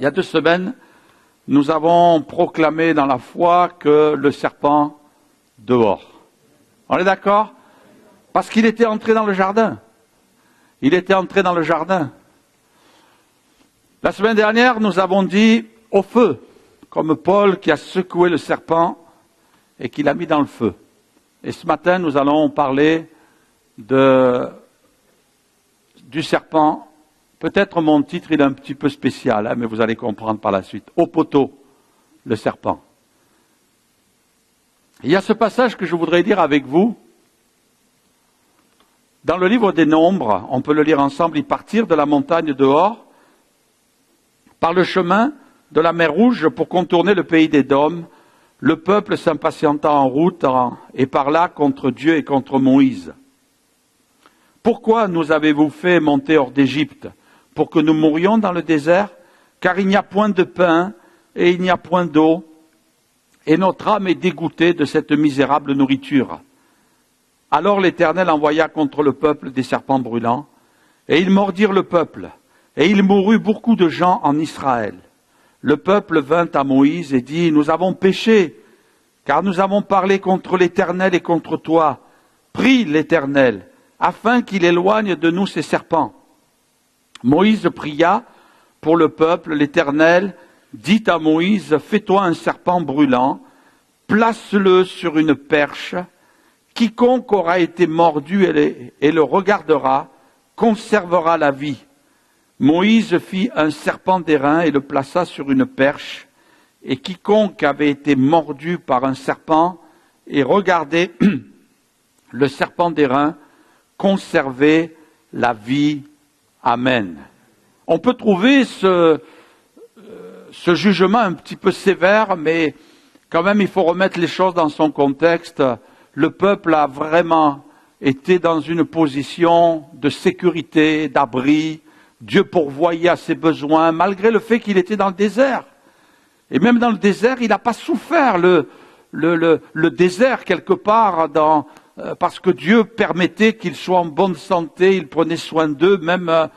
y a 2 semaines, nous avons proclamé dans la foi que le serpent dehors. On est d'accord? Parce qu'il était entré dans le jardin. Il était entré dans le jardin. La semaine dernière, nous avons dit au feu, comme Paul qui a secoué le serpent et qui l'a mis dans le feu. Et ce matin, nous allons parler du serpent. Peut-être mon titre il est un petit peu spécial, mais vous allez comprendre par la suite. Au poteau, le serpent. Il y a ce passage que je voudrais lire avec vous. Dans le livre des Nombres, on peut le lire ensemble, ils partirent de la montagne dehors, par le chemin de la mer Rouge pour contourner le pays d'Édom, le peuple s'impatientant en route et par là contre Dieu et contre Moïse. Pourquoi nous avez-vous fait monter hors d'Égypte? Pour que nous mourions dans le désert? Car il n'y a point de pain et il n'y a point d'eau, et notre âme est dégoûtée de cette misérable nourriture. Alors l'Éternel envoya contre le peuple des serpents brûlants, et ils mordirent le peuple, et il mourut beaucoup de gens en Israël. Le peuple vint à Moïse et dit, nous avons péché, car nous avons parlé contre l'Éternel et contre toi. Prie l'Éternel, afin qu'il éloigne de nous ces serpents. Moïse pria pour le peuple, l'Éternel dit à Moïse, fais-toi un serpent brûlant, place-le sur une perche, quiconque aura été mordu et le regardera, conservera la vie. Moïse fit un serpent d'airain et le plaça sur une perche, et quiconque avait été mordu par un serpent et regardait le serpent d'airain conservait la vie. Amen. On peut trouver ce jugement un petit peu sévère, mais quand même il faut remettre les choses dans son contexte. Le peuple a vraiment été dans une position de sécurité, d'abri. Dieu pourvoyait à ses besoins, malgré le fait qu'il était dans le désert. Et même dans le désert, il n'a pas souffert le désert quelque part, parce que Dieu permettait qu'ils soient en bonne santé, il prenait soin d'eux, même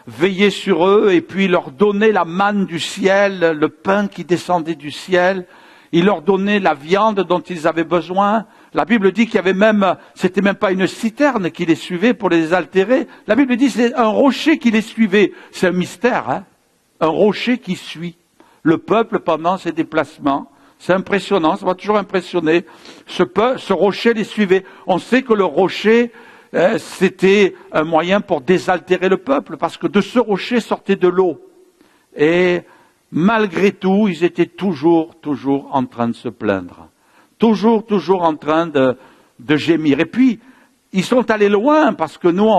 veillait sur eux, et puis leur donnait la manne du ciel, le pain qui descendait du ciel. Il leur donnait la viande dont ils avaient besoin. La Bible dit qu'il y avait même, c'était même pas une citerne qui les suivait pour les altérer. La Bible dit que c'est un rocher qui les suivait. C'est un mystère, hein? Un rocher qui suit le peuple pendant ses déplacements. C'est impressionnant, ça m'a toujours impressionné. Ce rocher les suivait. On sait que le rocher, c'était un moyen pour désaltérer le peuple, parce que de ce rocher sortait de l'eau. Et malgré tout, ils étaient toujours en train de se plaindre. Toujours en train de gémir. Et puis, ils sont allés loin, parce que nous,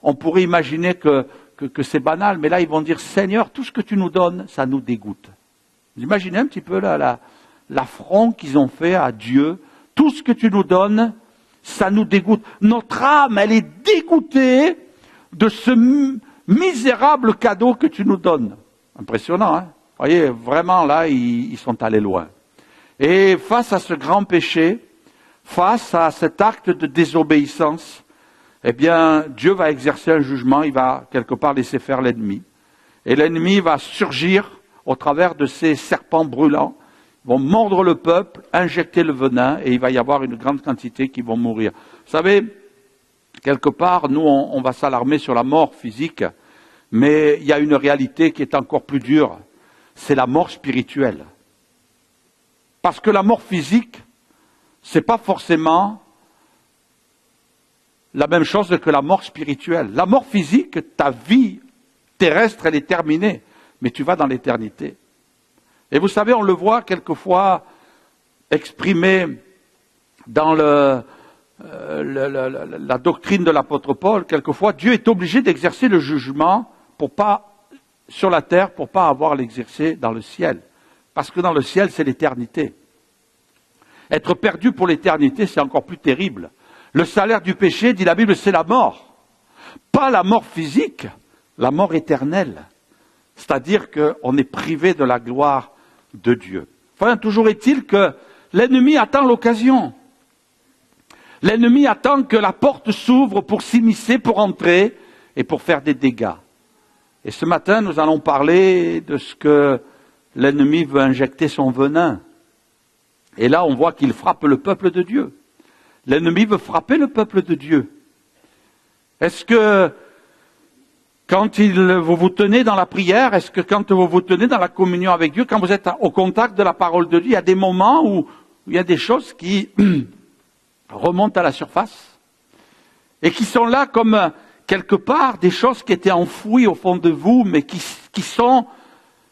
on pourrait imaginer que c'est banal, mais là, ils vont dire, Seigneur, tout ce que tu nous donnes, ça nous dégoûte. Vous imaginez un petit peu l'affront qu'ils ont fait à Dieu. Tout ce que tu nous donnes, ça nous dégoûte. Notre âme, elle est dégoûtée de ce misérable cadeau que tu nous donnes. Impressionnant, hein? Vous voyez, vraiment là, ils sont allés loin. Et face à ce grand péché, face à cet acte de désobéissance, eh bien, Dieu va exercer un jugement, il va quelque part laisser faire l'ennemi. Et l'ennemi va surgir au travers de ces serpents brûlants, ils vont mordre le peuple, injecter le venin, et il va y avoir une grande quantité qui vont mourir. Vous savez, quelque part, nous, on va s'alarmer sur la mort physique, mais il y a une réalité qui est encore plus dure, c'est la mort spirituelle. Parce que la mort physique, c'est pas forcément la même chose que la mort spirituelle. La mort physique, ta vie terrestre, elle est terminée, mais tu vas dans l'éternité. Et vous savez, on le voit quelquefois exprimé dans la doctrine de l'apôtre Paul. Quelquefois, Dieu est obligé d'exercer le jugement sur la terre pour pas avoir à l'exercer dans le ciel. Parce que dans le ciel, c'est l'éternité. Être perdu pour l'éternité, c'est encore plus terrible. Le salaire du péché, dit la Bible, c'est la mort. Pas la mort physique, la mort éternelle. C'est-à-dire qu'on est privé de la gloire de Dieu. Enfin, toujours est-il que l'ennemi attend l'occasion. L'ennemi attend que la porte s'ouvre pour s'immiscer, pour entrer et pour faire des dégâts. Et ce matin, nous allons parler de ce que l'ennemi veut injecter son venin. Et là, on voit qu'il frappe le peuple de Dieu. L'ennemi veut frapper le peuple de Dieu. Est-ce que quand vous tenez dans la prière, est-ce que quand vous tenez dans la communion avec Dieu, quand vous êtes au contact de la parole de Dieu, il y a des moments où il y a des choses qui remontent à la surface et qui sont là comme quelque part des choses qui étaient enfouies au fond de vous, mais qui sont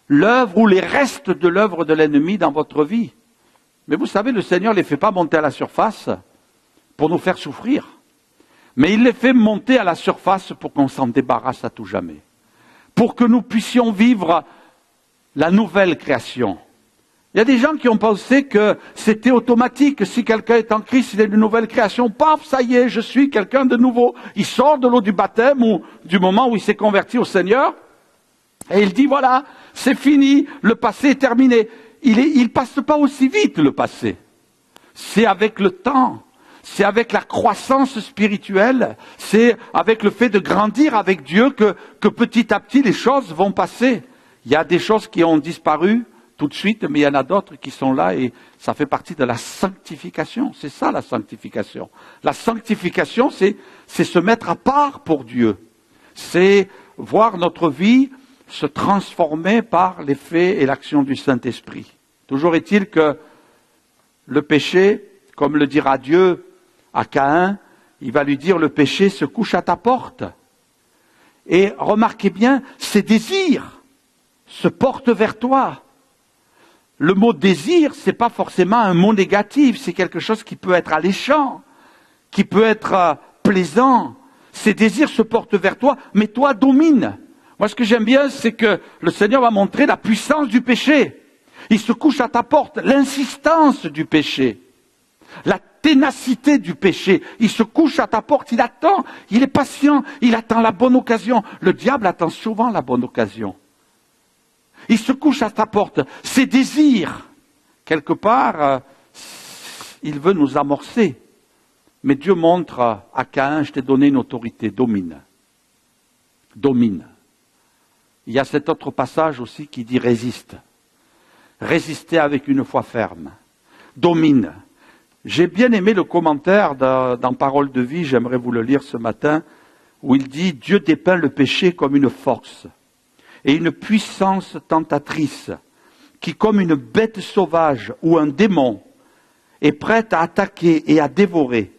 l'œuvre ou les restes de l'œuvre de l'ennemi dans votre vie. Mais vous savez, le Seigneur ne les fait pas monter à la surface pour nous faire souffrir. Mais il les fait monter à la surface pour qu'on s'en débarrasse à tout jamais. Pour que nous puissions vivre la nouvelle création. Il y a des gens qui ont pensé que c'était automatique. Si quelqu'un est en Christ, il est une nouvelle création. Paf, ça y est, je suis quelqu'un de nouveau. Il sort de l'eau du baptême ou du moment où il s'est converti au Seigneur. Et il dit, voilà, c'est fini, le passé est terminé. Il passe pas aussi vite, le passé. C'est avec le temps. C'est avec la croissance spirituelle, c'est avec le fait de grandir avec Dieu que petit à petit les choses vont passer. Il y a des choses qui ont disparu tout de suite, mais il y en a d'autres qui sont là et ça fait partie de la sanctification. C'est ça la sanctification. La sanctification, c'est se mettre à part pour Dieu. C'est voir notre vie se transformer par l'effet et l'action du Saint-Esprit. Toujours est-il que le péché, comme le dira Dieu à Caïn, il va lui dire, le péché se couche à ta porte. Et remarquez bien, ses désirs se portent vers toi. Le mot désir, c'est pas forcément un mot négatif, c'est quelque chose qui peut être alléchant, qui peut être plaisant. Ses désirs se portent vers toi, mais toi domine. Moi, ce que j'aime bien, c'est que le Seigneur va montrer la puissance du péché. Il se couche à ta porte, l'insistance du péché. La ténacité du péché, il se couche à ta porte, il attend, il est patient, il attend la bonne occasion. Le diable attend souvent la bonne occasion. Il se couche à ta porte, ses désirs, quelque part, il veut nous amorcer. Mais Dieu montre à Caïn, je t'ai donné une autorité, domine. Domine. Il y a cet autre passage aussi qui dit résiste. Résistez avec une foi ferme. Domine. J'ai bien aimé le commentaire dans Parole de vie, j'aimerais vous le lire ce matin, où il dit « Dieu dépeint le péché comme une force et une puissance tentatrice qui, comme une bête sauvage ou un démon, est prête à attaquer et à dévorer.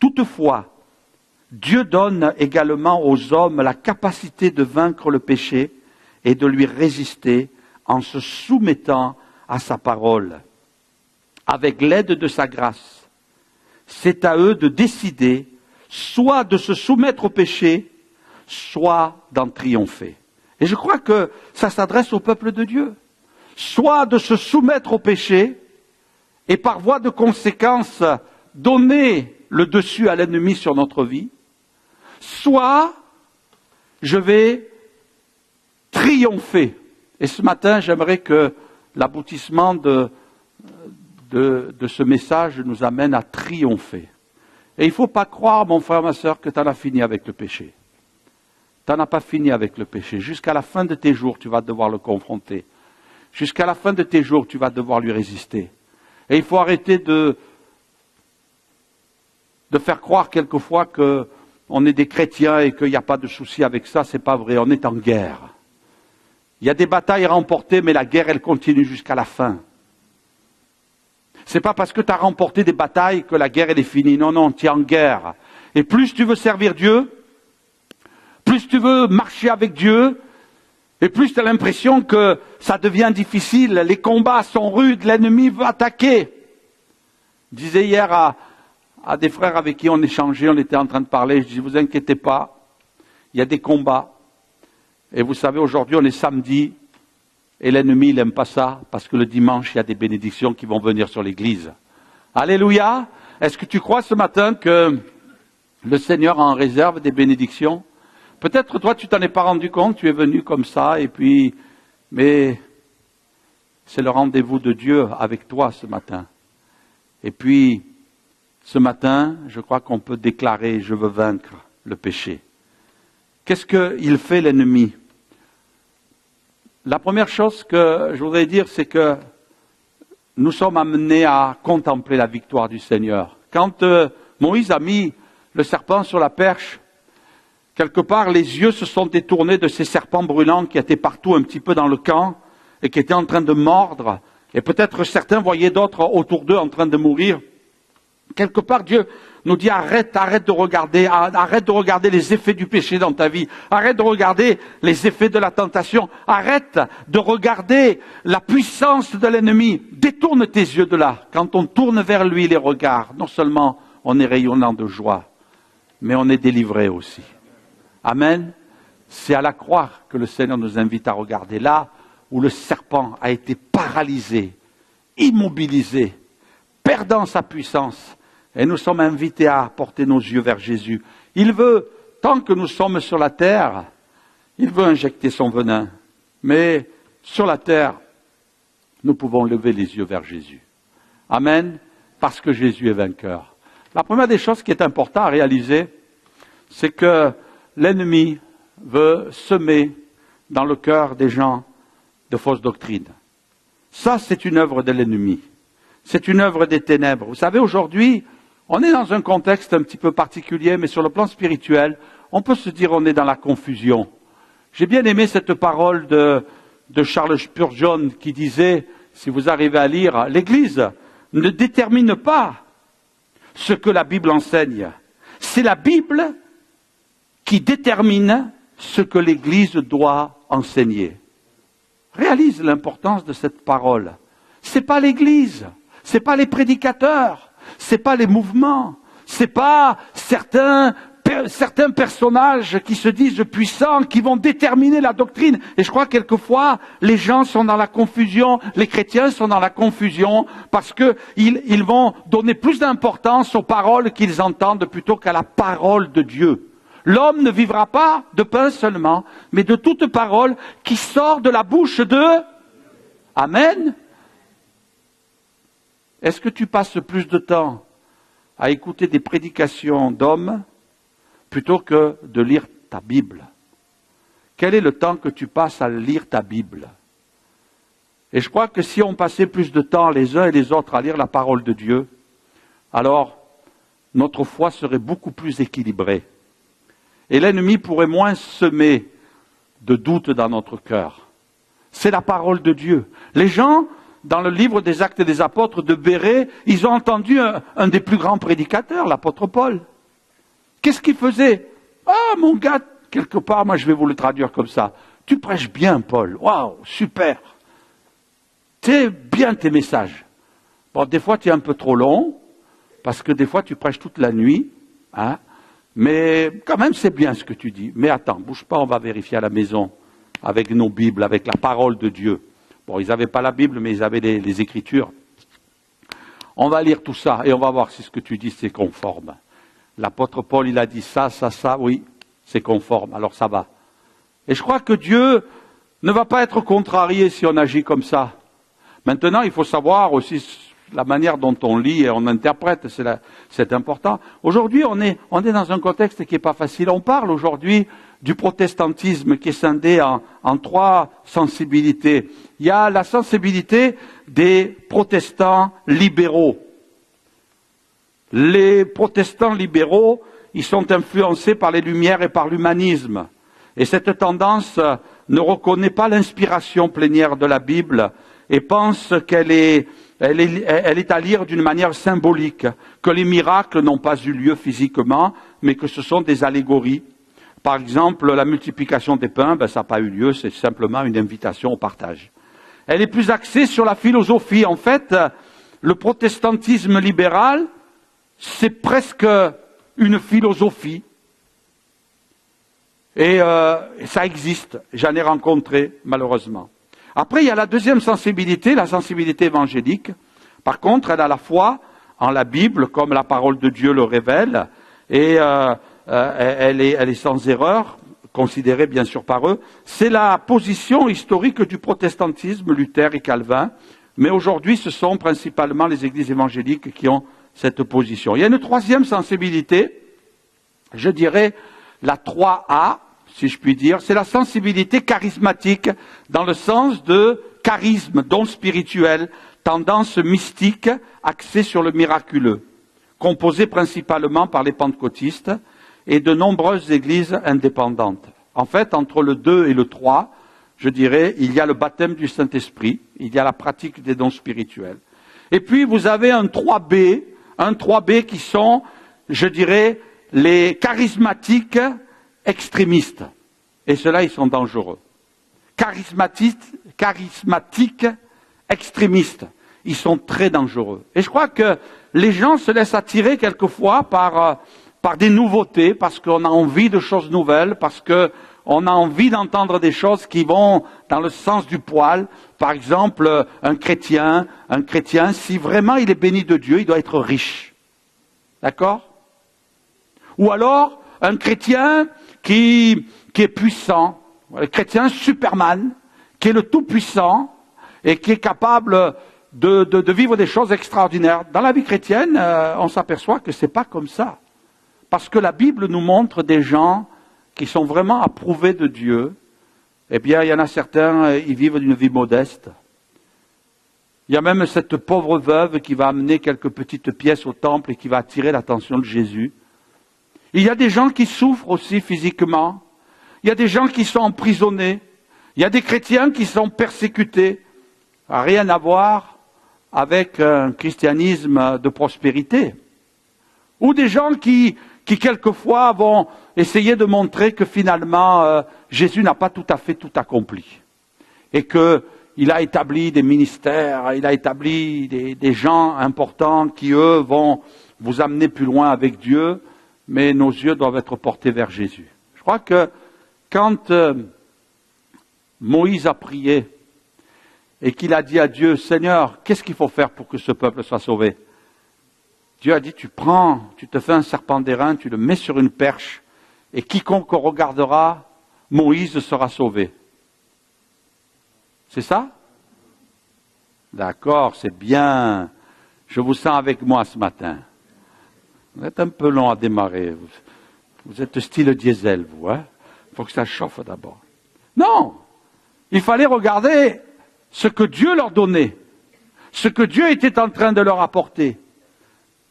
Toutefois, Dieu donne également aux hommes la capacité de vaincre le péché et de lui résister en se soumettant à sa parole. Avec l'aide de sa grâce, c'est à eux de décider soit de se soumettre au péché, soit d'en triompher. Et je crois que ça s'adresse au peuple de Dieu. Soit de se soumettre au péché et par voie de conséquence donner le dessus à l'ennemi sur notre vie, soit je vais triompher. Et ce matin, j'aimerais que l'aboutissement de ce message nous amène à triompher. Et il ne faut pas croire, mon frère, ma sœur, que tu en as fini avec le péché. Tu n'en as pas fini avec le péché. Jusqu'à la fin de tes jours, tu vas devoir le confronter. Jusqu'à la fin de tes jours, tu vas devoir lui résister. Et il faut arrêter de faire croire quelquefois qu'on est des chrétiens et qu'il n'y a pas de souci avec ça. C'est pas vrai, on est en guerre. Il y a des batailles remportées, mais la guerre, elle continue jusqu'à la fin. C'est pas parce que tu as remporté des batailles que la guerre elle est finie. Non, non, tu es en guerre. Et plus tu veux servir Dieu, plus tu veux marcher avec Dieu, et plus tu as l'impression que ça devient difficile. Les combats sont rudes, l'ennemi veut attaquer. Je disais hier à des frères avec qui on échangeait, on était en train de parler, je dis, vous inquiétez pas, il y a des combats. Et vous savez, aujourd'hui on est samedi, et l'ennemi, il n'aime pas ça, parce que le dimanche, il y a des bénédictions qui vont venir sur l'église. Alléluia! Est-ce que tu crois ce matin que le Seigneur en réserve des bénédictions? Peut-être toi, tu t'en es pas rendu compte, tu es venu comme ça, et puis, mais c'est le rendez-vous de Dieu avec toi ce matin. Et puis, ce matin, je crois qu'on peut déclarer, je veux vaincre le péché. Qu'est-ce qu'il fait l'ennemi? La première chose que je voudrais dire, c'est que nous sommes amenés à contempler la victoire du Seigneur. Quand Moïse a mis le serpent sur la perche, quelque part les yeux se sont détournés de ces serpents brûlants qui étaient partout un petit peu dans le camp et qui étaient en train de mordre. Et peut-être certains voyaient d'autres autour d'eux en train de mourir. Quelque part, Dieu nous dit arrête de regarder les effets du péché dans ta vie, arrête de regarder les effets de la tentation, arrête de regarder la puissance de l'ennemi, détourne tes yeux de là. Quand on tourne vers lui les regards, non seulement on est rayonnant de joie, mais on est délivré aussi. Amen. C'est à la croix que le Seigneur nous invite à regarder, là où le serpent a été paralysé, immobilisé, perdant sa puissance. Et nous sommes invités à porter nos yeux vers Jésus. Il veut, tant que nous sommes sur la terre, il veut injecter son venin. Mais sur la terre, nous pouvons lever les yeux vers Jésus. Amen, parce que Jésus est vainqueur. La première des choses qui est importante à réaliser, c'est que l'ennemi veut semer dans le cœur des gens de fausses doctrines. Ça, c'est une œuvre de l'ennemi. C'est une œuvre des ténèbres. Vous savez, aujourd'hui, on est dans un contexte un petit peu particulier, mais sur le plan spirituel, on peut se dire on est dans la confusion. J'ai bien aimé cette parole de Charles Spurgeon qui disait, si vous arrivez à lire, l'Église ne détermine pas ce que la Bible enseigne. C'est la Bible qui détermine ce que l'Église doit enseigner. Réalise l'importance de cette parole. C'est pas l'Église, c'est pas les prédicateurs, c'est pas les mouvements, c'est pas certains personnages qui se disent puissants, qui vont déterminer la doctrine. Et je crois que quelquefois, les gens sont dans la confusion, les chrétiens sont dans la confusion, parce qu'ils vont donner plus d'importance aux paroles qu'ils entendent plutôt qu'à la parole de Dieu. L'homme ne vivra pas de pain seulement, mais de toute parole qui sort de la bouche de... Amen. Est-ce que tu passes plus de temps à écouter des prédications d'hommes plutôt que de lire ta Bible? Quel est le temps que tu passes à lire ta Bible? Et je crois que si on passait plus de temps les uns et les autres à lire la parole de Dieu, alors notre foi serait beaucoup plus équilibrée. Et l'ennemi pourrait moins semer de doutes dans notre cœur. C'est la parole de Dieu. Les gens, dans le livre des Actes des Apôtres de Bérée, ils ont entendu un des plus grands prédicateurs, l'apôtre Paul. Qu'est-ce qu'il faisait? Ah, mon gars, quelque part, moi je vais vous le traduire comme ça. Tu prêches bien, Paul. Waouh, super. C'est bien tes messages. Bon, des fois tu es un peu trop long, parce que des fois tu prêches toute la nuit, hein. Mais quand même, c'est bien ce que tu dis. Mais attends, bouge pas, on va vérifier à la maison, avec nos Bibles, avec la parole de Dieu. Bon, ils n'avaient pas la Bible, mais ils avaient les Écritures. On va lire tout ça, et on va voir si ce que tu dis, c'est conforme. L'apôtre Paul, il a dit ça, oui, c'est conforme, alors ça va. Et je crois que Dieu ne va pas être contrarié si on agit comme ça. Maintenant, il faut savoir aussi la manière dont on lit et on interprète, c'est important. Aujourd'hui, on est dans un contexte qui n'est pas facile. On parle aujourd'hui du protestantisme qui est scindé en trois sensibilités. Il y a la sensibilité des protestants libéraux. Les protestants libéraux, ils sont influencés par les Lumières et par l'humanisme. Et cette tendance ne reconnaît pas l'inspiration plénière de la Bible et pense qu'elle est à lire d'une manière symbolique, que les miracles n'ont pas eu lieu physiquement, mais que ce sont des allégories. Par exemple, la multiplication des pains, ça n'a pas eu lieu, c'est simplement une invitation au partage. Elle est plus axée sur la philosophie. En fait, le protestantisme libéral, c'est presque une philosophie. Et ça existe, j'en ai rencontré malheureusement. Après, il y a la deuxième sensibilité, la sensibilité évangélique. Par contre, elle a la foi en la Bible, comme la parole de Dieu le révèle, et elle est sans erreur, considérée bien sûr par eux. C'est la position historique du protestantisme, Luther et Calvin, mais aujourd'hui, ce sont principalement les églises évangéliques qui ont cette position. Il y a une troisième sensibilité, je dirais la 3A, si je puis dire. C'est la sensibilité charismatique dans le sens de charisme, don spirituel, tendance mystique axée sur le miraculeux, composée principalement par les pentecôtistes et de nombreuses églises indépendantes. En fait, entre le 2 et le 3, je dirais, il y a le baptême du Saint-Esprit, il y a la pratique des dons spirituels. Et puis, vous avez un 3B qui sont, je dirais, les charismatiques extrémistes. Et ceux-là, ils sont dangereux. Charismatiques extrémistes, ils sont très dangereux. Et je crois que les gens se laissent attirer quelquefois par des nouveautés, parce qu'on a envie de choses nouvelles, parce qu'on a envie d'entendre des choses qui vont dans le sens du poil. Par exemple, un chrétien, si vraiment il est béni de Dieu, il doit être riche. D'accord? Ou alors, un chrétien qui est puissant, un chrétien Superman, qui est le tout-puissant et qui est capable de vivre des choses extraordinaires. Dans la vie chrétienne, on s'aperçoit que c'est pas comme ça. Parce que la Bible nous montre des gens qui sont vraiment approuvés de Dieu. Eh bien, il y en a certains, ils vivent d'une vie modeste. Il y a même cette pauvre veuve qui va amener quelques petites pièces au temple et qui va attirer l'attention de Jésus. Il y a des gens qui souffrent aussi physiquement. Il y a des gens qui sont emprisonnés. Il y a des chrétiens qui sont persécutés. Rien à voir avec un christianisme de prospérité. Ou des gens qui quelquefois vont essayer de montrer que finalement Jésus n'a pas tout à fait tout accompli. Et qu'il a établi des ministères, il a établi des gens importants qui, eux, vont vous amener plus loin avec Dieu, mais nos yeux doivent être portés vers Jésus. Je crois que quand Moïse a prié et qu'il a dit à Dieu, Seigneur, qu'est-ce qu'il faut faire pour que ce peuple soit sauvé? Dieu a dit, tu te fais un serpent d'airain, tu le mets sur une perche, et quiconque regardera, Moïse sera sauvé. C'est ça? D'accord, c'est bien. Je vous sens avec moi ce matin. Vous êtes un peu long à démarrer. Vous êtes style diesel, vous, hein? Il faut que ça chauffe d'abord. Non! Il fallait regarder ce que Dieu leur donnait, ce que Dieu était en train de leur apporter.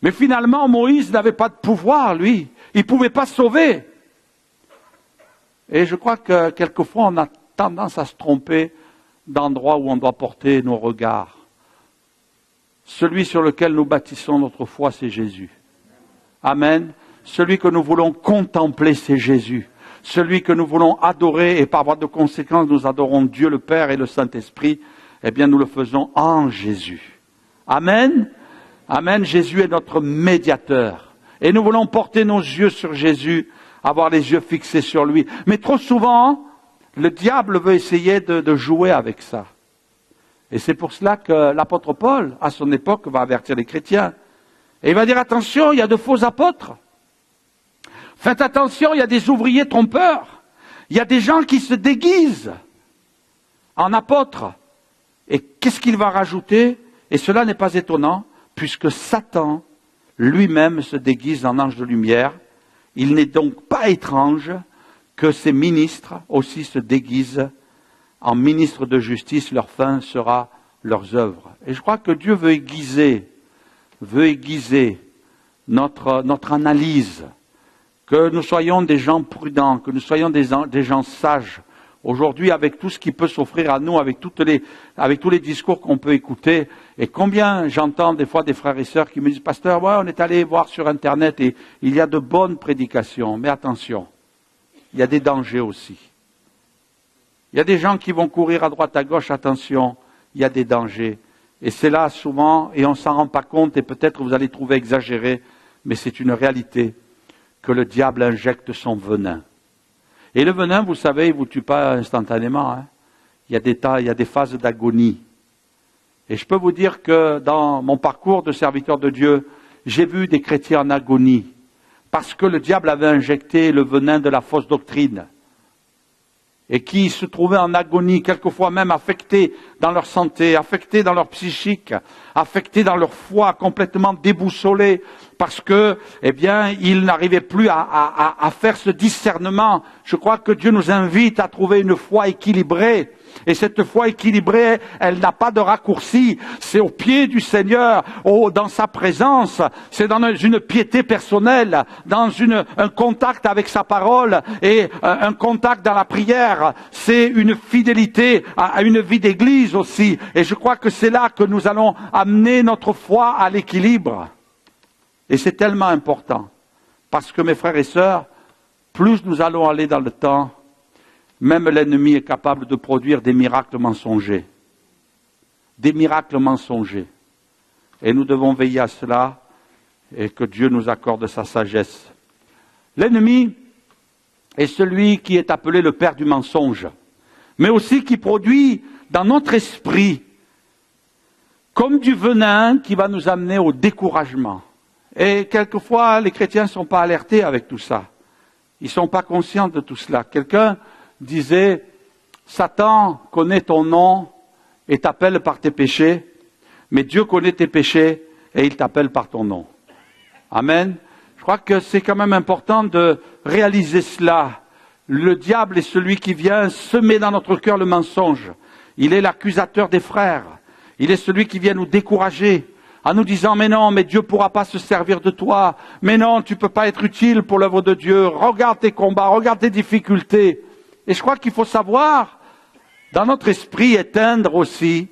Mais finalement, Moïse n'avait pas de pouvoir, lui. Il ne pouvait pas sauver. Et je crois que quelquefois, on a tendance à se tromper d'endroit où on doit porter nos regards. Celui sur lequel nous bâtissons notre foi, c'est Jésus. Amen. Celui que nous voulons contempler, c'est Jésus. Celui que nous voulons adorer, et par voie de conséquence, nous adorons Dieu le Père et le Saint-Esprit, eh bien, nous le faisons en Jésus. Amen. Amen. Jésus est notre médiateur. Et nous voulons porter nos yeux sur Jésus, avoir les yeux fixés sur lui. Mais trop souvent, le diable veut essayer de jouer avec ça. Et c'est pour cela que l'apôtre Paul, à son époque, va avertir les chrétiens. Et il va dire, attention, il y a de faux apôtres. Faites attention, il y a des ouvriers trompeurs. Il y a des gens qui se déguisent en apôtres. Et qu'est-ce qu'il va rajouter? Et cela n'est pas étonnant, puisque Satan lui-même se déguise en ange de lumière. Il n'est donc pas étrange que ces ministres aussi se déguisent en ministres de justice. Leur fin sera leurs œuvres. Et je crois que Dieu veut aiguiser notre analyse, que nous soyons des gens prudents, que nous soyons des gens sages. Aujourd'hui, avec tout ce qui peut s'offrir à nous, avec tous les discours qu'on peut écouter, et combien j'entends des fois des frères et sœurs qui me disent, pasteur, ouais, on est allé voir sur Internet et il y a de bonnes prédications, mais attention, il y a des dangers aussi. Il y a des gens qui vont courir à droite à gauche, attention, il y a des dangers. Et c'est là souvent, et on ne s'en rend pas compte, et peut-être vous allez trouver exagéré, mais c'est une réalité, que le diable injecte son venin. Et le venin, vous savez, il ne vous tue pas instantanément. Hein. Il y a des phases d'agonie. Et je peux vous dire que dans mon parcours de serviteur de Dieu, j'ai vu des chrétiens en agonie, parce que le diable avait injecté le venin de la fausse doctrine. et qui se trouvaient en agonie, quelquefois même affectés dans leur santé, affectés dans leur psychique, affectés dans leur foi, complètement déboussolés, parce que, eh bien, ils n'arrivaient plus à faire ce discernement. Je crois que Dieu nous invite à trouver une foi équilibrée. Et cette foi équilibrée, elle n'a pas de raccourci. C'est au pied du Seigneur, dans sa présence. C'est dans une piété personnelle, dans un contact avec sa parole et un contact dans la prière. C'est une fidélité à une vie d'église aussi. Et je crois que c'est là que nous allons amener notre foi à l'équilibre. Et c'est tellement important. Parce que mes frères et sœurs, plus nous allons aller dans le temps, même l'ennemi est capable de produire des miracles mensongers. Des miracles mensongers. Et nous devons veiller à cela et que Dieu nous accorde sa sagesse. L'ennemi est celui qui est appelé le père du mensonge, mais aussi qui produit dans notre esprit comme du venin qui va nous amener au découragement. Et quelquefois, les chrétiens ne sont pas alertés avec tout ça. Ils ne sont pas conscients de tout cela. Quelqu'un disait, Satan connaît ton nom et t'appelle par tes péchés, mais Dieu connaît tes péchés et il t'appelle par ton nom. Amen. Je crois que c'est quand même important de réaliser cela. Le diable est celui qui vient semer dans notre cœur le mensonge. Il est l'accusateur des frères. Il est celui qui vient nous décourager en nous disant, mais non, mais Dieu ne pourra pas se servir de toi. Mais non, tu ne peux pas être utile pour l'œuvre de Dieu. Regarde tes combats, regarde tes difficultés. Et je crois qu'il faut savoir, dans notre esprit, éteindre aussi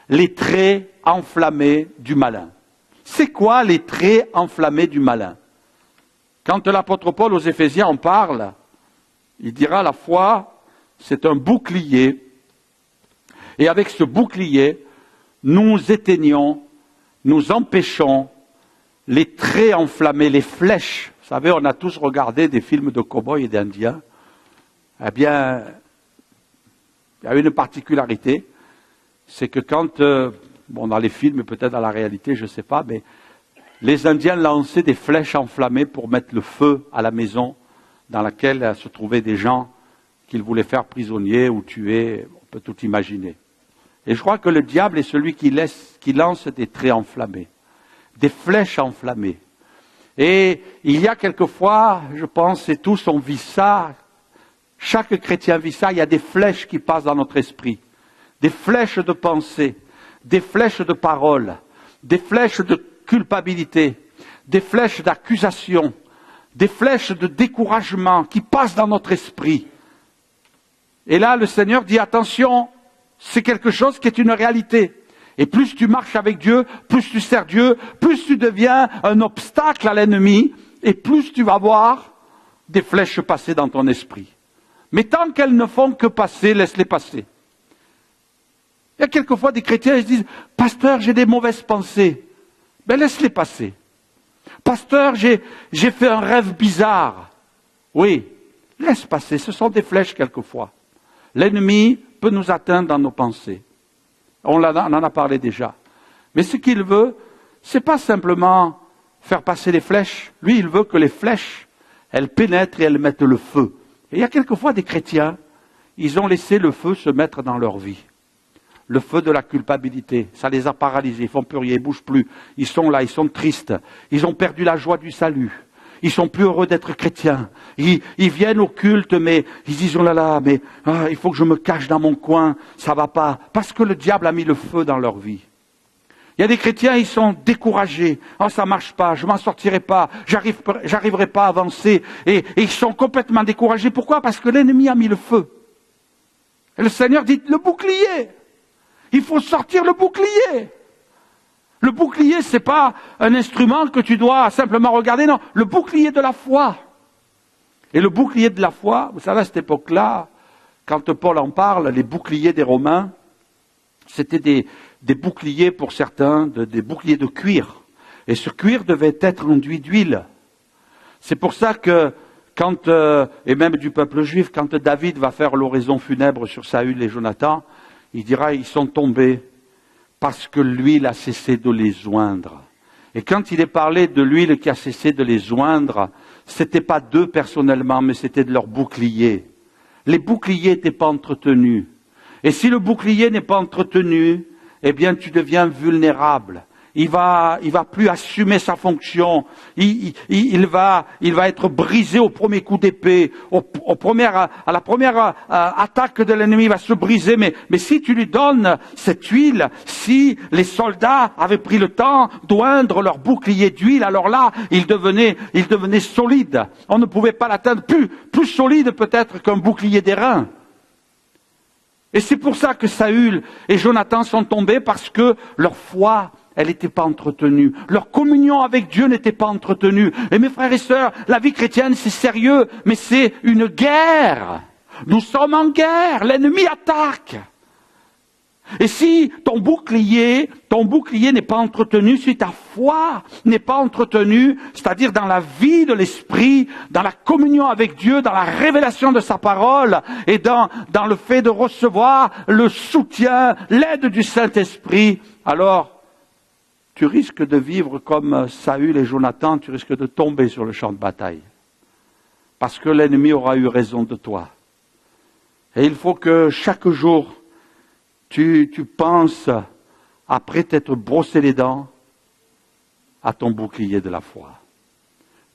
les traits enflammés du malin. C'est quoi les traits enflammés du malin? Quand l'apôtre Paul aux Éphésiens en parle, il dira la foi, c'est un bouclier. Et avec ce bouclier, nous éteignons, nous empêchons les traits enflammés, les flèches. Vous savez, on a tous regardé des films de cow-boys et d'Indiens. Eh bien, il y a une particularité, c'est que quand, dans les films, peut-être dans la réalité, je ne sais pas, mais les Indiens lançaient des flèches enflammées pour mettre le feu à la maison dans laquelle se trouvaient des gens qu'ils voulaient faire prisonniers ou tuer, on peut tout imaginer. Et je crois que le diable est celui qui lance des traits enflammés, des flèches enflammées. Et il y a quelquefois, je pense, et tous on vit ça, chaque chrétien vit ça, il y a des flèches qui passent dans notre esprit, des flèches de pensée, des flèches de parole, des flèches de culpabilité, des flèches d'accusation, des flèches de découragement qui passent dans notre esprit. Et là, le Seigneur dit, attention, c'est quelque chose qui est une réalité. Et plus tu marches avec Dieu, plus tu sers Dieu, plus tu deviens un obstacle à l'ennemi, et plus tu vas voir des flèches passer dans ton esprit. Mais tant qu'elles ne font que passer, laisse-les passer. Il y a quelquefois des chrétiens qui se disent, « Pasteur, j'ai des mauvaises pensées. » Ben laisse-les passer. « Pasteur, j'ai fait un rêve bizarre. » Oui, laisse passer, ce sont des flèches quelquefois. L'ennemi peut nous atteindre dans nos pensées. On en a parlé déjà. Mais ce qu'il veut, c'est pas simplement faire passer les flèches. Lui, il veut que les flèches, elles pénètrent et elles mettent le feu. Et il y a quelquefois des chrétiens, ils ont laissé le feu se mettre dans leur vie. Le feu de la culpabilité, ça les a paralysés, ils font plus rien, ils bougent plus. Ils sont là, ils sont tristes. Ils ont perdu la joie du salut. Ils sont plus heureux d'être chrétiens. Ils viennent au culte, mais ils disent, oh là là, mais il faut que je me cache dans mon coin, ça va pas. Parce que le diable a mis le feu dans leur vie. Il y a des chrétiens, ils sont découragés. Oh, ça marche pas, je m'en sortirai pas, j'arriverai pas à avancer. Et ils sont complètement découragés. Pourquoi? Parce que l'ennemi a mis le feu. Et le Seigneur dit, le bouclier. Il faut sortir le bouclier. Le bouclier, c'est pas un instrument que tu dois simplement regarder, non. Le bouclier de la foi. Et le bouclier de la foi, vous savez, à cette époque-là, quand Paul en parle, les boucliers des Romains, c'était des boucliers pour certains, des boucliers de cuir. Et ce cuir devait être enduit d'huile. C'est pour ça que quand, et même du peuple juif, quand David va faire l'oraison funèbre sur Saül et Jonathan, il dira, ils sont tombés parce que l'huile a cessé de les oindre. Et quand il est parlé de l'huile qui a cessé de les oindre, c'était pas d'eux personnellement, mais c'était de leur bouclier. les boucliers n'étaient pas entretenus. Et si le bouclier n'est pas entretenu, eh bien tu deviens vulnérable. Il va plus assumer sa fonction. Il va être brisé au premier coup d'épée. À la première attaque de l'ennemi, il va se briser. Mais si tu lui donnes cette huile, si les soldats avaient pris le temps d'oindre leur bouclier d'huile, alors là, il devenait solide. On ne pouvait pas l'atteindre. Plus solide peut-être qu'un bouclier d'airain. Et c'est pour ça que Saül et Jonathan sont tombés, parce que leur foi, elle n'était pas entretenue. Leur communion avec Dieu n'était pas entretenue. Et mes frères et sœurs, la vie chrétienne, c'est sérieux, mais c'est une guerre. Nous sommes en guerre, l'ennemi attaque. Et si ton bouclier n'est pas entretenu, si ta foi n'est pas entretenue, c'est-à-dire dans la vie de l'Esprit, dans la communion avec Dieu, dans la révélation de sa parole, et dans le fait de recevoir le soutien, l'aide du Saint-Esprit, alors tu risques de vivre comme Saül et Jonathan, tu risques de tomber sur le champ de bataille. Parce que l'ennemi aura eu raison de toi. Et il faut que chaque jour, tu penses, après t'être brossé les dents, à ton bouclier de la foi.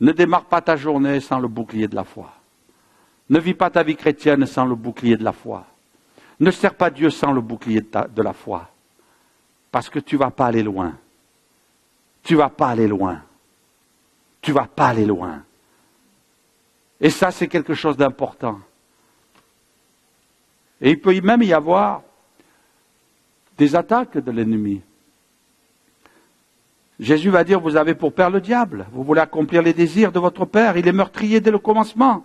Ne démarre pas ta journée sans le bouclier de la foi. Ne vis pas ta vie chrétienne sans le bouclier de la foi. Ne sers pas Dieu sans le bouclier de la foi. Parce que tu ne vas pas aller loin. Tu ne vas pas aller loin. Tu ne vas pas aller loin. Et ça, c'est quelque chose d'important. Et il peut même y avoir des attaques de l'ennemi. Jésus va dire, vous avez pour père le diable. Vous voulez accomplir les désirs de votre père. Il est meurtrier dès le commencement.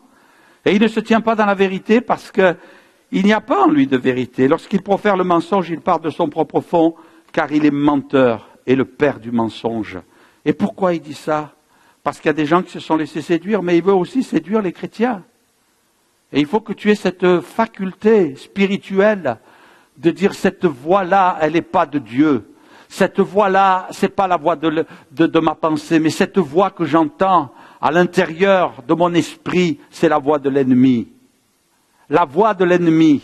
Et il ne se tient pas dans la vérité parce qu'il n'y a pas en lui de vérité. Lorsqu'il profère le mensonge, il part de son propre fond, car il est menteur et le père du mensonge. Et pourquoi il dit ça? Parce qu'il y a des gens qui se sont laissés séduire, mais il veut aussi séduire les chrétiens. Et il faut que tu aies cette faculté spirituelle de dire cette voix-là, elle n'est pas de Dieu. Cette voix-là, c'est pas la voix de ma pensée, mais cette voix que j'entends à l'intérieur de mon esprit, c'est la voix de l'ennemi. La voix de l'ennemi.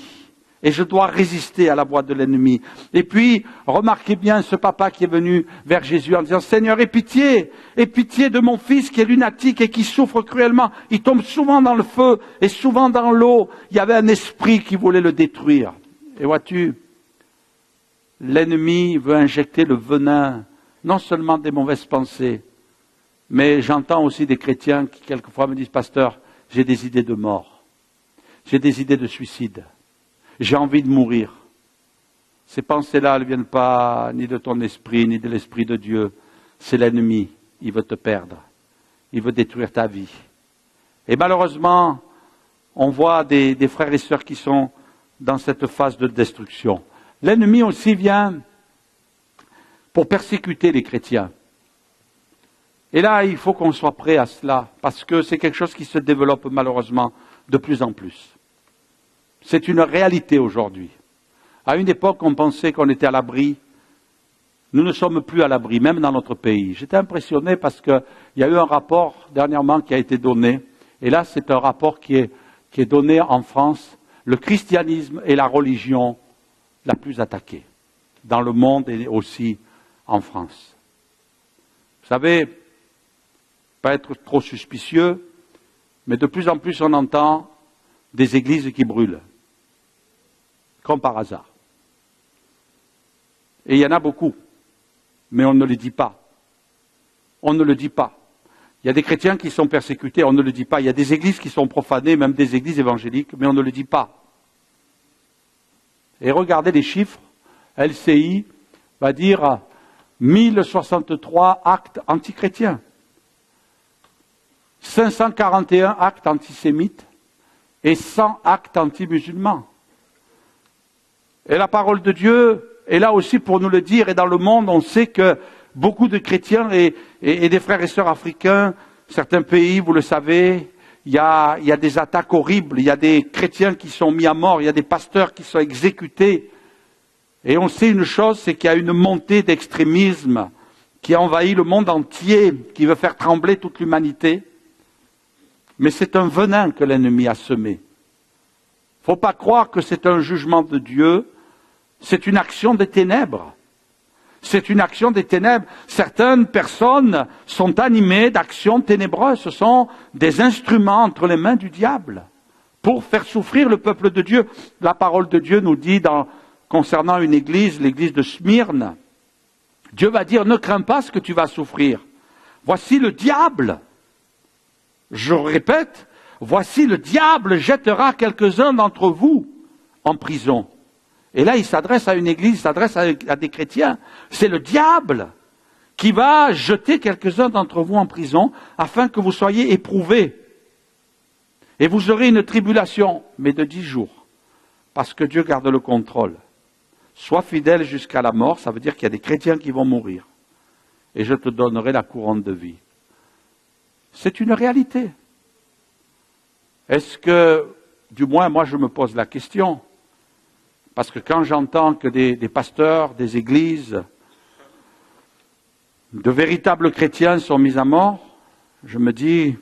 Et je dois résister à la voix de l'ennemi. Et puis, remarquez bien ce papa qui est venu vers Jésus en disant, Seigneur, aie pitié de mon fils qui est lunatique et qui souffre cruellement. Il tombe souvent dans le feu et souvent dans l'eau. Il y avait un esprit qui voulait le détruire. Et vois-tu, l'ennemi veut injecter le venin, non seulement des mauvaises pensées, mais j'entends aussi des chrétiens qui quelquefois me disent, pasteur, j'ai des idées de mort, j'ai des idées de suicide, j'ai envie de mourir. Ces pensées-là, elles ne viennent pas ni de ton esprit, ni de l'esprit de Dieu. C'est l'ennemi, il veut te perdre, il veut détruire ta vie. Et malheureusement, on voit des frères et sœurs qui sont dans cette phase de destruction. L'ennemi aussi vient pour persécuter les chrétiens. Et là, il faut qu'on soit prêt à cela, parce que c'est quelque chose qui se développe malheureusement de plus en plus. C'est une réalité aujourd'hui. À une époque, on pensait qu'on était à l'abri. Nous ne sommes plus à l'abri, même dans notre pays. J'étais impressionné parce qu'il y a eu un rapport dernièrement qui a été donné. Et là, c'est un rapport qui est donné en France. Le christianisme est la religion la plus attaquée dans le monde et aussi en France. Vous savez, pas être trop suspicieux, mais de plus en plus on entend des églises qui brûlent, comme par hasard. Et il y en a beaucoup, mais on ne le dit pas. On ne le dit pas. Il y a des chrétiens qui sont persécutés, on ne le dit pas. Il y a des églises qui sont profanées, même des églises évangéliques, mais on ne le dit pas. Et regardez les chiffres, LCI va dire 1063 actes antichrétiens, 541 actes antisémites et 100 actes anti-musulmans. Et la parole de Dieu est là aussi pour nous le dire, et dans le monde, on sait que beaucoup de chrétiens et des frères et sœurs africains, certains pays, vous le savez, il y a des attaques horribles, il y a des chrétiens qui sont mis à mort, il y a des pasteurs qui sont exécutés. Et on sait une chose, c'est qu'il y a une montée d'extrémisme qui a envahi le monde entier, qui veut faire trembler toute l'humanité. Mais c'est un venin que l'ennemi a semé. Faut pas croire que c'est un jugement de Dieu, c'est une action des ténèbres. C'est une action des ténèbres. Certaines personnes sont animées d'actions ténébreuses. Ce sont des instruments entre les mains du diable pour faire souffrir le peuple de Dieu. La parole de Dieu nous dit concernant une église, l'église de Smyrne, Dieu va dire, ne crains pas ce que tu vas souffrir. Voici le diable. Je répète, voici le diable jettera quelques-uns d'entre vous en prison. Et là, il s'adresse à une église, il s'adresse à des chrétiens. C'est le diable qui va jeter quelques-uns d'entre vous en prison afin que vous soyez éprouvés. Et vous aurez une tribulation, mais de 10 jours, parce que Dieu garde le contrôle. Sois fidèle jusqu'à la mort, ça veut dire qu'il y a des chrétiens qui vont mourir. Et je te donnerai la couronne de vie. C'est une réalité. Est-ce que, du moins moi je me pose la question, parce que quand j'entends que des pasteurs, des églises, de véritables chrétiens sont mis à mort, je me dis,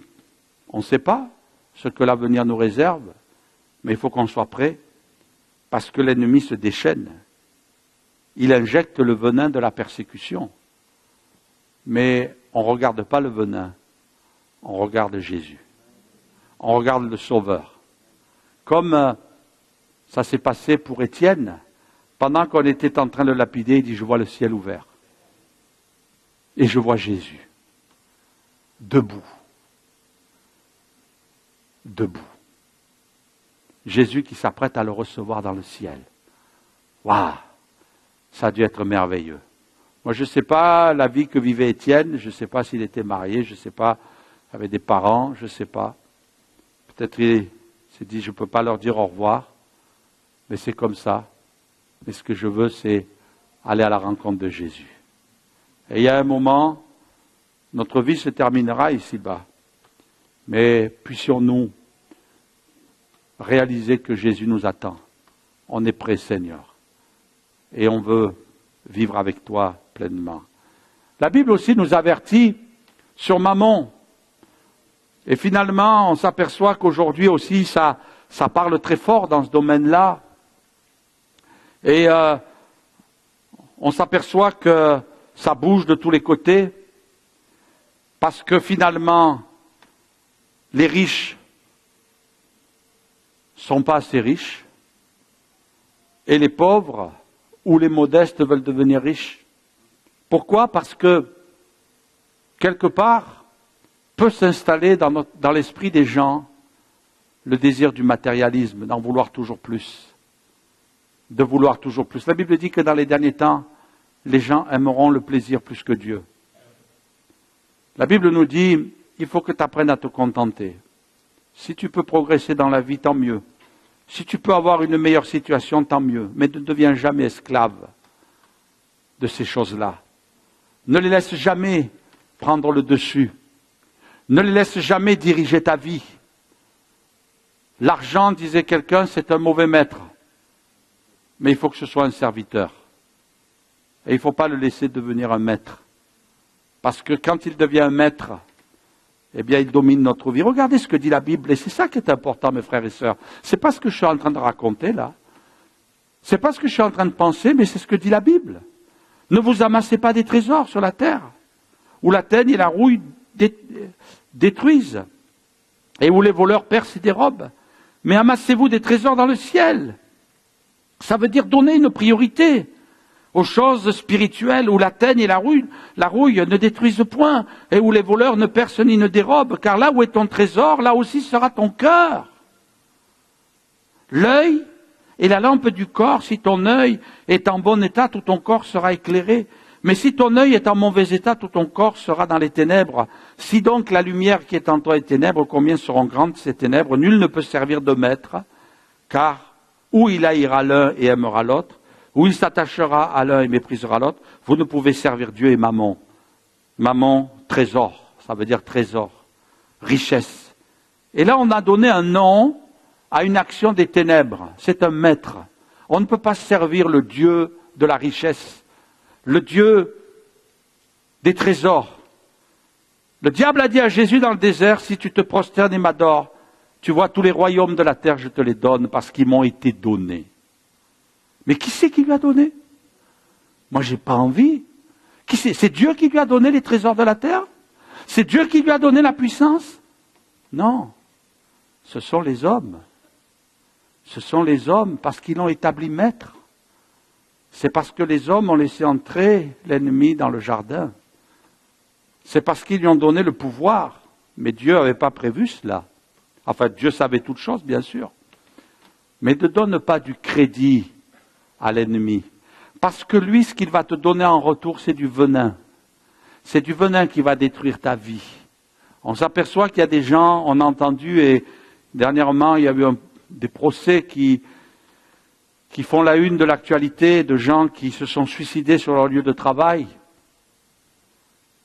on ne sait pas ce que l'avenir nous réserve, mais il faut qu'on soit prêt, parce que l'ennemi se déchaîne. Il injecte le venin de la persécution. Mais on ne regarde pas le venin, on regarde Jésus. On regarde le Sauveur. Comme ça s'est passé pour Étienne, pendant qu'on était en train de le lapider, il dit, je vois le ciel ouvert. Et je vois Jésus, debout. Debout. Jésus qui s'apprête à le recevoir dans le ciel. Waouh! Ça a dû être merveilleux. Moi, je ne sais pas la vie que vivait Étienne, je ne sais pas s'il était marié, je ne sais pas, il avait des parents, je ne sais pas. Peut-être il s'est dit, je ne peux pas leur dire au revoir, mais c'est comme ça. Mais ce que je veux, c'est aller à la rencontre de Jésus. Et il y a un moment, notre vie se terminera ici-bas. Mais puissions-nous réaliser que Jésus nous attend. On est prêt, Seigneur. Et on veut vivre avec toi pleinement. La Bible aussi nous avertit sur Mammon. Et finalement, on s'aperçoit qu'aujourd'hui aussi, ça parle très fort dans ce domaine-là. Et on s'aperçoit que ça bouge de tous les côtés, parce que finalement, les riches ne sont pas assez riches, et les pauvres ou les modestes veulent devenir riches. Pourquoi? Parce que, quelque part, peut s'installer dans l'esprit des gens le désir du matérialisme, d'en vouloir toujours plus. De vouloir toujours plus. La Bible dit que dans les derniers temps, les gens aimeront le plaisir plus que Dieu. La Bible nous dit, il faut que tu apprennes à te contenter. Si tu peux progresser dans la vie, tant mieux. Si tu peux avoir une meilleure situation, tant mieux. Mais ne deviens jamais esclave de ces choses-là. Ne les laisse jamais prendre le dessus. Ne les laisse jamais diriger ta vie. L'argent, disait quelqu'un, c'est un mauvais maître. Mais il faut que ce soit un serviteur. Et il ne faut pas le laisser devenir un maître. Parce que quand il devient un maître, eh bien, il domine notre vie. Regardez ce que dit la Bible, et c'est ça qui est important, mes frères et sœurs. C'est pas ce que je suis en train de raconter, là. C'est pas ce que je suis en train de penser, mais c'est ce que dit la Bible. Ne vous amassez pas des trésors sur la terre, où la teigne et la rouille détruisent, et où les voleurs percent et dérobent. Mais amassez-vous des trésors dans le ciel. Ça veut dire donner une priorité aux choses spirituelles où la teigne et la rouille ne détruisent point, et où les voleurs ne percent ni ne dérobent, car là où est ton trésor, là aussi sera ton cœur. L'œil est la lampe du corps. Si ton œil est en bon état, tout ton corps sera éclairé. Mais si ton œil est en mauvais état, tout ton corps sera dans les ténèbres. Si donc la lumière qui est en toi est ténèbres, combien seront grandes ces ténèbres? Nul ne peut servir de maître, car ou il haïra l'un et aimera l'autre, ou il s'attachera à l'un et méprisera l'autre. Vous ne pouvez servir Dieu et Mammon. Mammon, trésor, ça veut dire trésor, richesse. Et là, on a donné un nom à une action des ténèbres. C'est un maître. On ne peut pas servir le Dieu de la richesse, le Dieu des trésors. Le diable a dit à Jésus dans le désert, si tu te prosternes et m'adores, Tu vois, tous les royaumes de la terre, je te les donne parce qu'ils m'ont été donnés. Mais qui c'est qui lui a donné? Moi, j'ai pas envie. Qui c'est? C'est Dieu qui lui a donné les trésors de la terre? C'est Dieu qui lui a donné la puissance? Non. Ce sont les hommes. Ce sont les hommes parce qu'ils l'ont établi maître. C'est parce que les hommes ont laissé entrer l'ennemi dans le jardin. C'est parce qu'ils lui ont donné le pouvoir. Mais Dieu n'avait pas prévu cela. Enfin, Dieu savait toutes choses, bien sûr. Mais ne donne pas du crédit à l'ennemi. Parce que lui, ce qu'il va te donner en retour, c'est du venin. C'est du venin qui va détruire ta vie. On s'aperçoit qu'il y a des gens, on a entendu, et dernièrement, il y a eu des procès qui font la une de l'actualité, de gens qui se sont suicidés sur leur lieu de travail.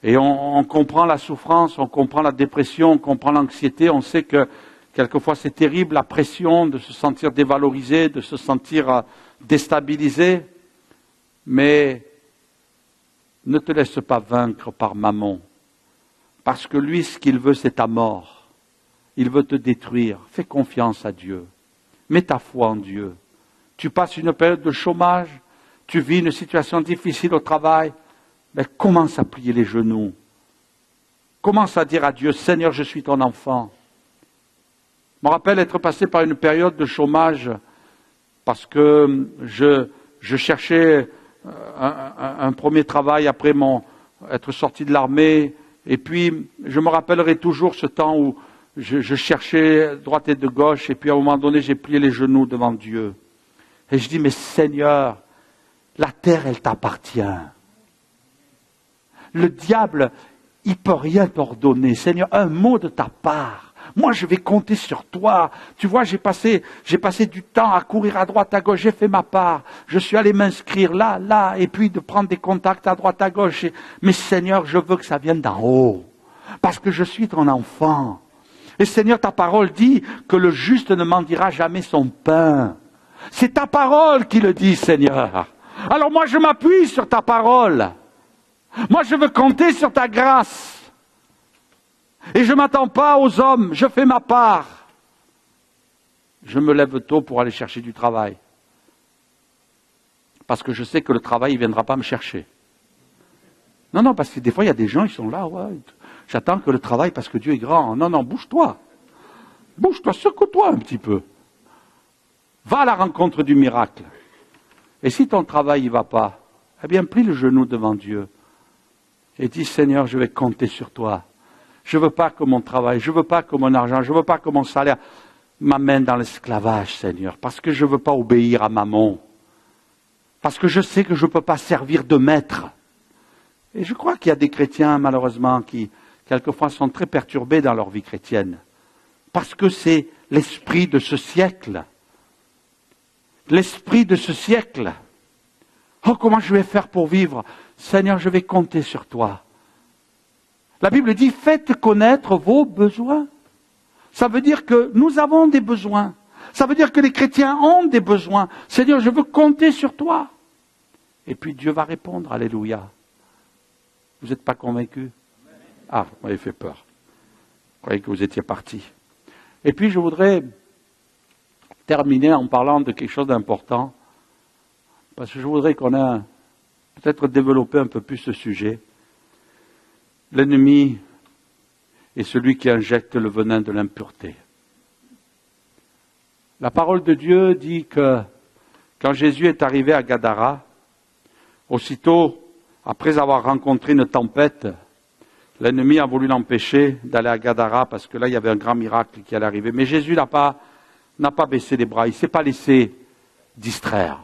Et on comprend la souffrance, on comprend la dépression, on comprend l'anxiété, on sait que quelquefois c'est terrible, la pression de se sentir dévalorisé, de se sentir déstabilisé. Mais ne te laisse pas vaincre par Mammon, parce que lui, ce qu'il veut, c'est ta mort. Il veut te détruire. Fais confiance à Dieu. Mets ta foi en Dieu. Tu passes une période de chômage, tu vis une situation difficile au travail, mais commence à plier les genoux. Commence à dire à Dieu, Seigneur, je suis ton enfant. Je me rappelle être passé par une période de chômage parce que je cherchais un premier travail après être sorti de l'armée. Et puis, je me rappellerai toujours ce temps où je cherchais droite et de gauche. Et puis, à un moment donné, j'ai plié les genoux devant Dieu. Et je dis, mais Seigneur, la terre, elle t'appartient. Le diable, il peut rien t'ordonner. Seigneur, un mot de ta part. Moi, je vais compter sur toi. Tu vois, j'ai passé du temps à courir à droite, à gauche. J'ai fait ma part. Je suis allé m'inscrire là, et puis de prendre des contacts à droite, à gauche. Mais Seigneur, je veux que ça vienne d'en haut. Parce que je suis ton enfant. Et Seigneur, ta parole dit que le juste ne mendira jamais son pain. C'est ta parole qui le dit, Seigneur. Alors moi, je m'appuie sur ta parole. Moi, je veux compter sur ta grâce. Et je ne m'attends pas aux hommes, je fais ma part. Je me lève tôt pour aller chercher du travail. Parce que je sais que le travail ne viendra pas me chercher. Non, parce que des fois, il y a des gens, ils sont là, ouais, j'attends que le travail, parce que Dieu est grand. Non, bouge-toi. Bouge-toi, secoue-toi un petit peu. Va à la rencontre du miracle. Et si ton travail n'y va pas, eh bien, plie le genou devant Dieu. Et dis, Seigneur, je vais compter sur toi. Je ne veux pas que mon travail, je ne veux pas que mon argent, je ne veux pas que mon salaire m'amène dans l'esclavage, Seigneur. Parce que je ne veux pas obéir à Mammon. Parce que je sais que je ne peux pas servir de maître. Et je crois qu'il y a des chrétiens, malheureusement, qui, quelquefois, sont très perturbés dans leur vie chrétienne. Parce que c'est l'esprit de ce siècle. L'esprit de ce siècle. Oh, comment je vais faire pour vivre? Seigneur, je vais compter sur toi. La Bible dit, faites connaître vos besoins. Ça veut dire que nous avons des besoins. Ça veut dire que les chrétiens ont des besoins. Seigneur, je veux compter sur toi. Et puis Dieu va répondre, alléluia. Vous n'êtes pas convaincus? Ah, vous m'avez fait peur. Je croyais que vous étiez partis. Et puis je voudrais terminer en parlant de quelque chose d'important. Parce que je voudrais qu'on ait peut-être développé un peu plus ce sujet. L'ennemi est celui qui injecte le venin de l'impureté. La parole de Dieu dit que quand Jésus est arrivé à Gadara, aussitôt, après avoir rencontré une tempête, l'ennemi a voulu l'empêcher d'aller à Gadara parce que là, il y avait un grand miracle qui allait arriver. Mais Jésus n'a pas baissé les bras, il ne s'est pas laissé distraire.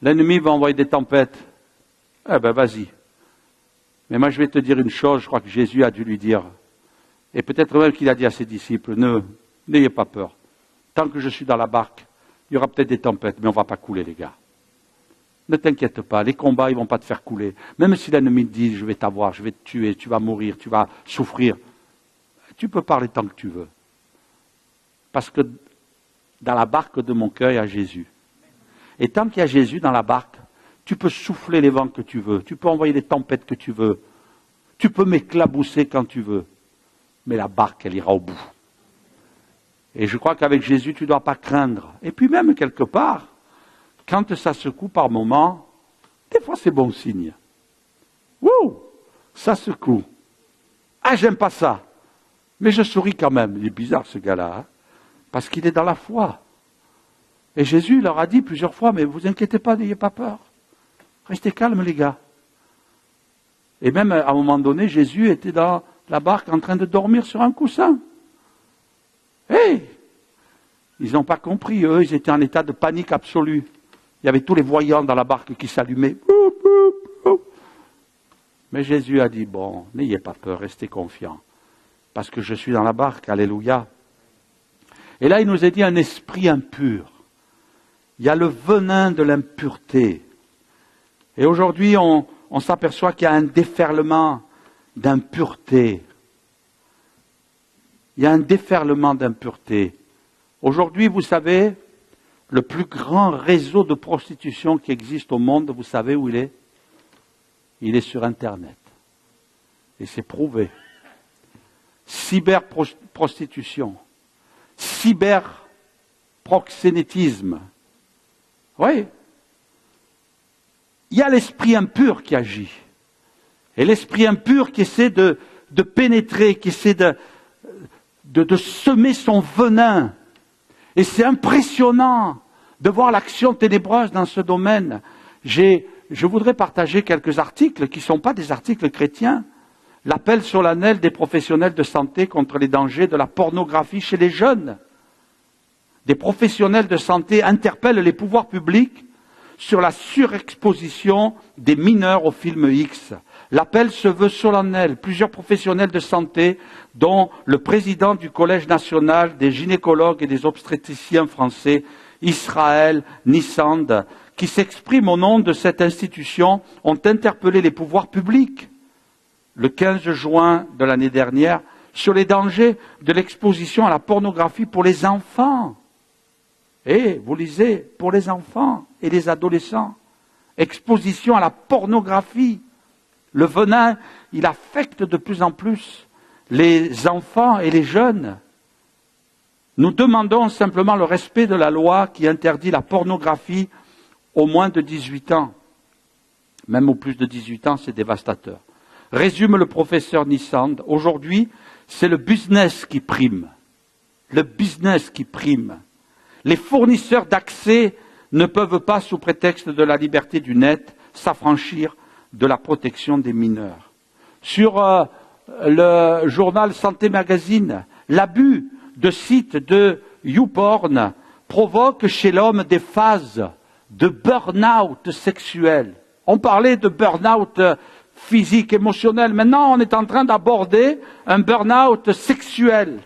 L'ennemi va envoyer des tempêtes. Eh ben, vas-y. Mais moi, je vais te dire une chose, je crois que Jésus a dû lui dire, et peut-être même qu'il a dit à ses disciples, n'ayez pas peur. Tant que je suis dans la barque, il y aura peut-être des tempêtes, mais on ne va pas couler, les gars. Ne t'inquiète pas, les combats, ils ne vont pas te faire couler. Même si l'ennemi te dit, je vais t'avoir, je vais te tuer, tu vas mourir, tu vas souffrir, tu peux parler tant que tu veux. Parce que dans la barque de mon cœur, il y a Jésus. Et tant qu'il y a Jésus dans la barque, tu peux souffler les vents que tu veux, tu peux envoyer les tempêtes que tu veux, tu peux m'éclabousser quand tu veux, mais la barque, elle ira au bout. Et je crois qu'avec Jésus, tu ne dois pas craindre. Et puis même, quelque part, quand ça secoue par moments, des fois c'est bon signe. Wouh, ça secoue. Ah, j'aime pas ça. Mais je souris quand même. Il est bizarre ce gars-là, hein, parce qu'il est dans la foi. Et Jésus leur a dit plusieurs fois, mais vous inquiétez pas, n'ayez pas peur. Restez calmes les gars. Et même à un moment donné, Jésus était dans la barque en train de dormir sur un coussin. Hey, ils n'ont pas compris, eux, ils étaient en état de panique absolue. Il y avait tous les voyants dans la barque qui s'allumaient. Mais Jésus a dit, bon, n'ayez pas peur, restez confiants, parce que je suis dans la barque, alléluia. Et là, il nous a dit un esprit impur. Il y a le venin de l'impureté. Et aujourd'hui, on s'aperçoit qu'il y a un déferlement d'impureté. Il y a un déferlement d'impureté. Aujourd'hui, vous savez, le plus grand réseau de prostitution qui existe au monde, vous savez où il est? Il est sur Internet. Et c'est prouvé. Cyberprostitution, cyberproxénétisme. Oui. Il y a l'esprit impur qui agit. Et l'esprit impur qui essaie de pénétrer, qui essaie de semer son venin. Et c'est impressionnant de voir l'action ténébreuse dans ce domaine. Je voudrais partager quelques articles qui ne sont pas des articles chrétiens. L'appel solennel des professionnels de santé contre les dangers de la pornographie chez les jeunes. Des professionnels de santé interpellent les pouvoirs publics sur la surexposition des mineurs aux films X. L'appel se veut solennel. Plusieurs professionnels de santé, dont le président du Collège national des gynécologues et des obstétriciens français, Israël Nissand, qui s'expriment au nom de cette institution, ont interpellé les pouvoirs publics le 15 juin de l'année dernière sur les dangers de l'exposition à la pornographie pour les enfants. Et vous lisez, pour les enfants et les adolescents, exposition à la pornographie. Le venin, il affecte de plus en plus les enfants et les jeunes. Nous demandons simplement le respect de la loi qui interdit la pornographie aux moins de 18 ans. Même au plus de 18 ans, c'est dévastateur. Résume le professeur Nissand, aujourd'hui, c'est le business qui prime. Le business qui prime. Les fournisseurs d'accès ne peuvent pas, sous prétexte de la liberté du net, s'affranchir de la protection des mineurs. Sur le journal Santé Magazine, l'abus de sites de YouPorn provoque chez l'homme des phases de burn-out sexuel. On parlait de burn-out physique, émotionnel. Maintenant, on est en train d'aborder un burn-out sexuel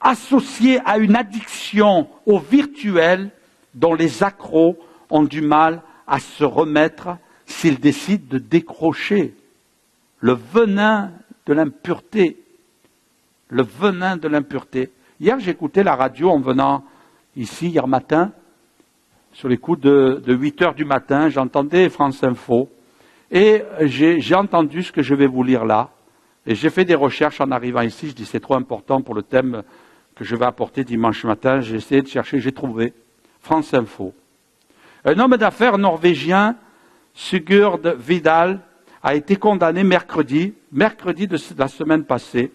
associé à une addiction au virtuel dont les accros ont du mal à se remettre s'ils décident de décrocher. Le venin de l'impureté. Le venin de l'impureté. Hier, j'écoutais la radio en venant ici, hier matin, sur les coups de 8 heures du matin, j'entendais France Info, et j'ai entendu ce que je vais vous lire là, et j'ai fait des recherches en arrivant ici, je dis c'est trop important pour le thème que je vais apporter dimanche matin, j'ai essayé de chercher, j'ai trouvé, France Info. Un homme d'affaires norvégien, Sigurd Vidal, a été condamné mercredi de la semaine passée,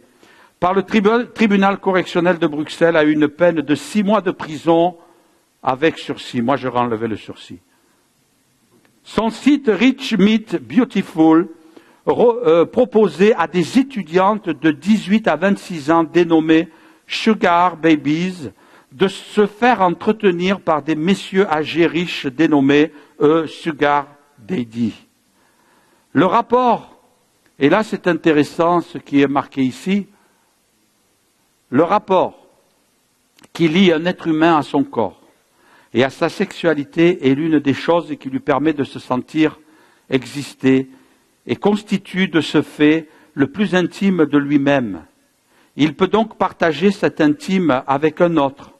par le tribunal correctionnel de Bruxelles à une peine de 6 mois de prison avec sursis. Moi, j'aurais enlevé le sursis. Son site Rich Meet Beautiful proposait à des étudiantes de 18 à 26 ans dénommées Sugar Babies de se faire entretenir par des messieurs âgés riches dénommés Sugar Daddy. Le rapport, et là c'est intéressant ce qui est marqué ici, le rapport qui lie un être humain à son corps et à sa sexualité est l'une des choses qui lui permet de se sentir exister et constitue de ce fait le plus intime de lui-même. Il peut donc partager cet intime avec un autre,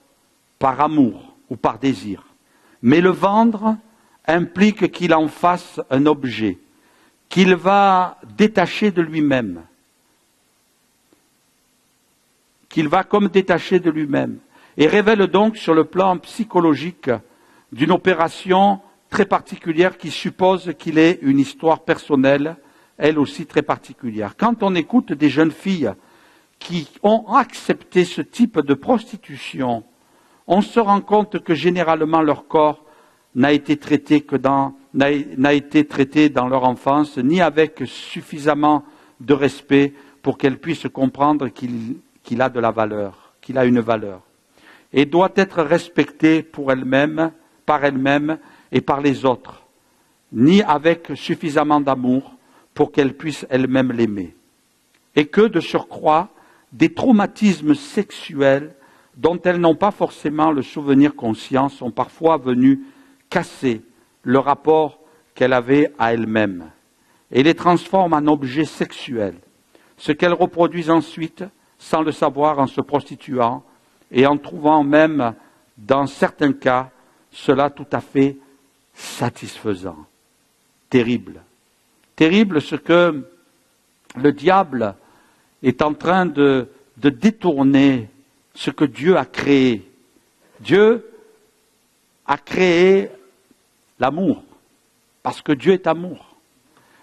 par amour ou par désir. Mais le vendre implique qu'il en fasse un objet, qu'il va détacher de lui-même, qu'il va comme détacher de lui-même. et révèle donc sur le plan psychologique d'une opération très particulière qui suppose qu'il ait une histoire personnelle, elle aussi très particulière. Quand on écoute des jeunes filles qui ont accepté ce type de prostitution, on se rend compte que généralement leur corps n'a été traité dans leur enfance, ni avec suffisamment de respect pour qu'elles puissent comprendre qu'il a de la valeur, qu'il a une valeur, et doit être respecté pour elle-même, par elle-même et par les autres, ni avec suffisamment d'amour pour qu'elle puisse elle-même l'aimer. Et que, de surcroît, des traumatismes sexuels dont elles n'ont pas forcément le souvenir conscient sont parfois venus casser le rapport qu'elle avait à elle-même et les transforment en objets sexuels, ce qu'elles reproduisent ensuite sans le savoir en se prostituant et en trouvant même, dans certains cas, cela tout à fait satisfaisant. Terrible. Terrible ce que le diable est en train de détourner ce que Dieu a créé. Dieu a créé l'amour, parce que Dieu est amour.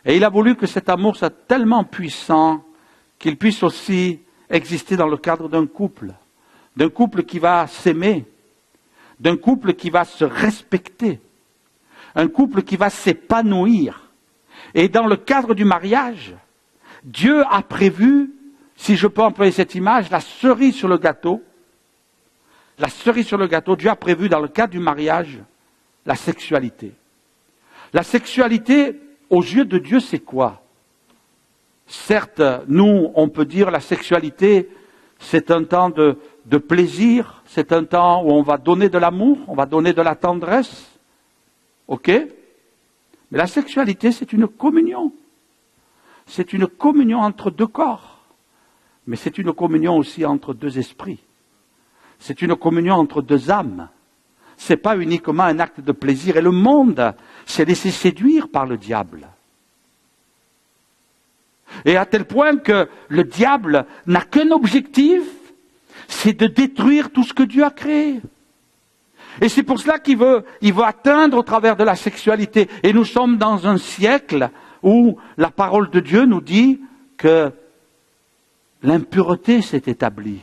Et il a voulu que cet amour soit tellement puissant qu'il puisse aussi exister dans le cadre d'un couple qui va s'aimer, d'un couple qui va se respecter, un couple qui va s'épanouir. Et dans le cadre du mariage, Dieu a prévu, si je peux employer cette image, la cerise sur le gâteau. La cerise sur le gâteau, Dieu a prévu dans le cadre du mariage la sexualité. La sexualité, aux yeux de Dieu, c'est quoi? Certes, nous, on peut dire la sexualité, c'est un temps de plaisir, c'est un temps où on va donner de l'amour, on va donner de la tendresse. Ok? Mais la sexualité, c'est une communion. C'est une communion entre deux corps. Mais c'est une communion aussi entre deux esprits. C'est une communion entre deux âmes. C'est pas uniquement un acte de plaisir. Et le monde s'est laissé séduire par le diable. Et à tel point que le diable n'a qu'un objectif, c'est de détruire tout ce que Dieu a créé. Et c'est pour cela qu'il veut atteindre au travers de la sexualité. Et nous sommes dans un siècle où la parole de Dieu nous dit que l'impureté s'est établie.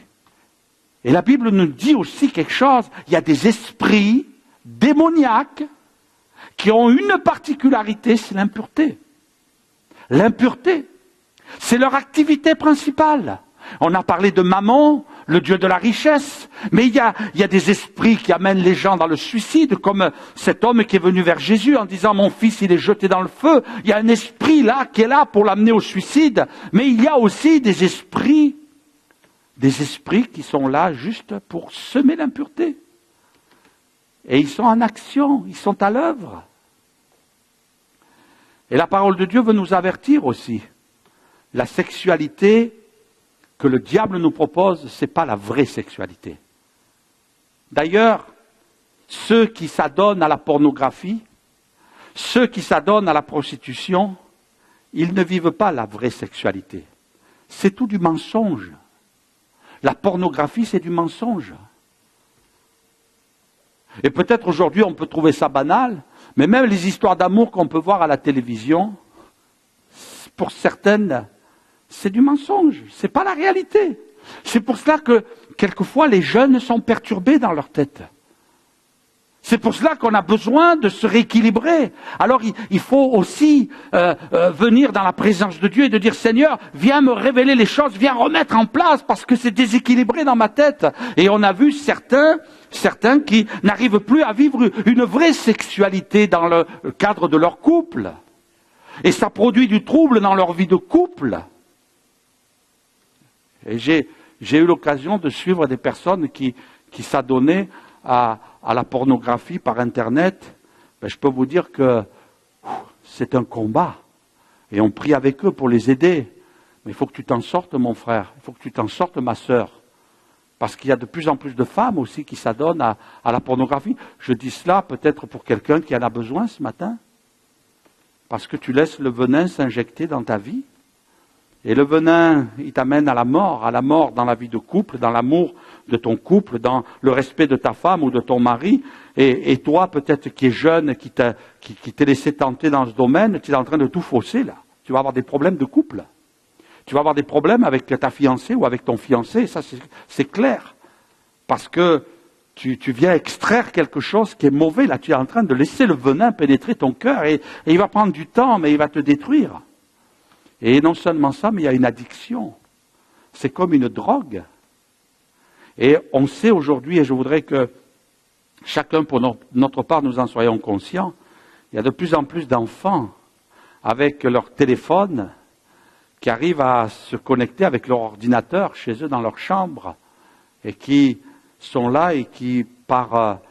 Et la Bible nous dit aussi quelque chose. Il y a des esprits démoniaques qui ont une particularité, c'est l'impureté. L'impureté, c'est leur activité principale. On a parlé de Mammon, le dieu de la richesse, mais il y a des esprits qui amènent les gens dans le suicide, comme cet homme qui est venu vers Jésus en disant « Mon fils, il est jeté dans le feu ». Il y a un esprit là qui est là pour l'amener au suicide, mais il y a aussi des esprits qui sont là juste pour semer l'impureté. Et ils sont en action, ils sont à l'œuvre. Et la parole de Dieu veut nous avertir aussi. La sexualité que le diable nous propose, ce n'est pas la vraie sexualité. D'ailleurs, ceux qui s'adonnent à la pornographie, ceux qui s'adonnent à la prostitution, ils ne vivent pas la vraie sexualité. C'est tout du mensonge. La pornographie, c'est du mensonge. Et peut-être aujourd'hui, on peut trouver ça banal, mais même les histoires d'amour qu'on peut voir à la télévision, pour certaines, c'est du mensonge, c'est pas la réalité. C'est pour cela que, quelquefois, les jeunes sont perturbés dans leur tête. C'est pour cela qu'on a besoin de se rééquilibrer. Alors, il faut aussi venir dans la présence de Dieu et de dire, Seigneur, viens me révéler les choses, viens remettre en place, parce que c'est déséquilibré dans ma tête. Et on a vu certains qui n'arrivent plus à vivre une vraie sexualité dans le cadre de leur couple. Et ça produit du trouble dans leur vie de couple. Et j'ai eu l'occasion de suivre des personnes qui s'adonnaient à la pornographie par Internet. Ben, je peux vous dire que c'est un combat. Et on prie avec eux pour les aider. Mais il faut que tu t'en sortes, mon frère. Il faut que tu t'en sortes, ma sœur. Parce qu'il y a de plus en plus de femmes aussi qui s'adonnent à la pornographie. Je dis cela peut-être pour quelqu'un qui en a besoin ce matin. Parce que tu laisses le venin s'injecter dans ta vie. Et le venin, il t'amène à la mort dans la vie de couple, dans l'amour de ton couple, dans le respect de ta femme ou de ton mari. Et toi, peut-être qui es jeune, qui t'es laissé tenter dans ce domaine, tu es en train de tout fausser là. Tu vas avoir des problèmes de couple. Tu vas avoir des problèmes avec ta fiancée ou avec ton fiancé, ça c'est clair. Parce que tu viens extraire quelque chose qui est mauvais, là tu es en train de laisser le venin pénétrer ton cœur et il va prendre du temps, mais il va te détruire. Et non seulement ça, mais il y a une addiction. C'est comme une drogue. Et on sait aujourd'hui, et je voudrais que chacun pour notre part nous en soyons conscients, il y a de plus en plus d'enfants avec leur téléphone qui arrivent à se connecter avec leur ordinateur chez eux dans leur chambre et qui sont là et qui, par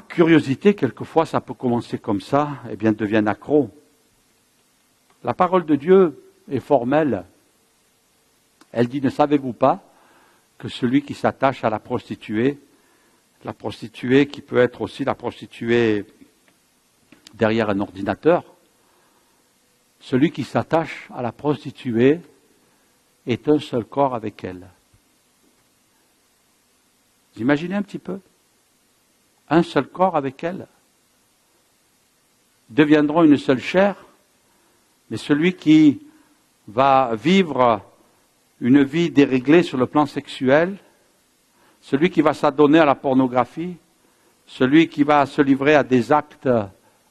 curiosité, quelquefois ça peut commencer comme ça, eh bien deviennent accros. La parole de Dieu est formelle. Elle dit, ne savez-vous pas que celui qui s'attache à la prostituée qui peut être aussi la prostituée derrière un ordinateur, celui qui s'attache à la prostituée est un seul corps avec elle. Vous imaginez un petit peu? Un seul corps avec elle. Ils deviendront une seule chair, mais celui qui va vivre une vie déréglée sur le plan sexuel, celui qui va s'adonner à la pornographie, celui qui va se livrer à des actes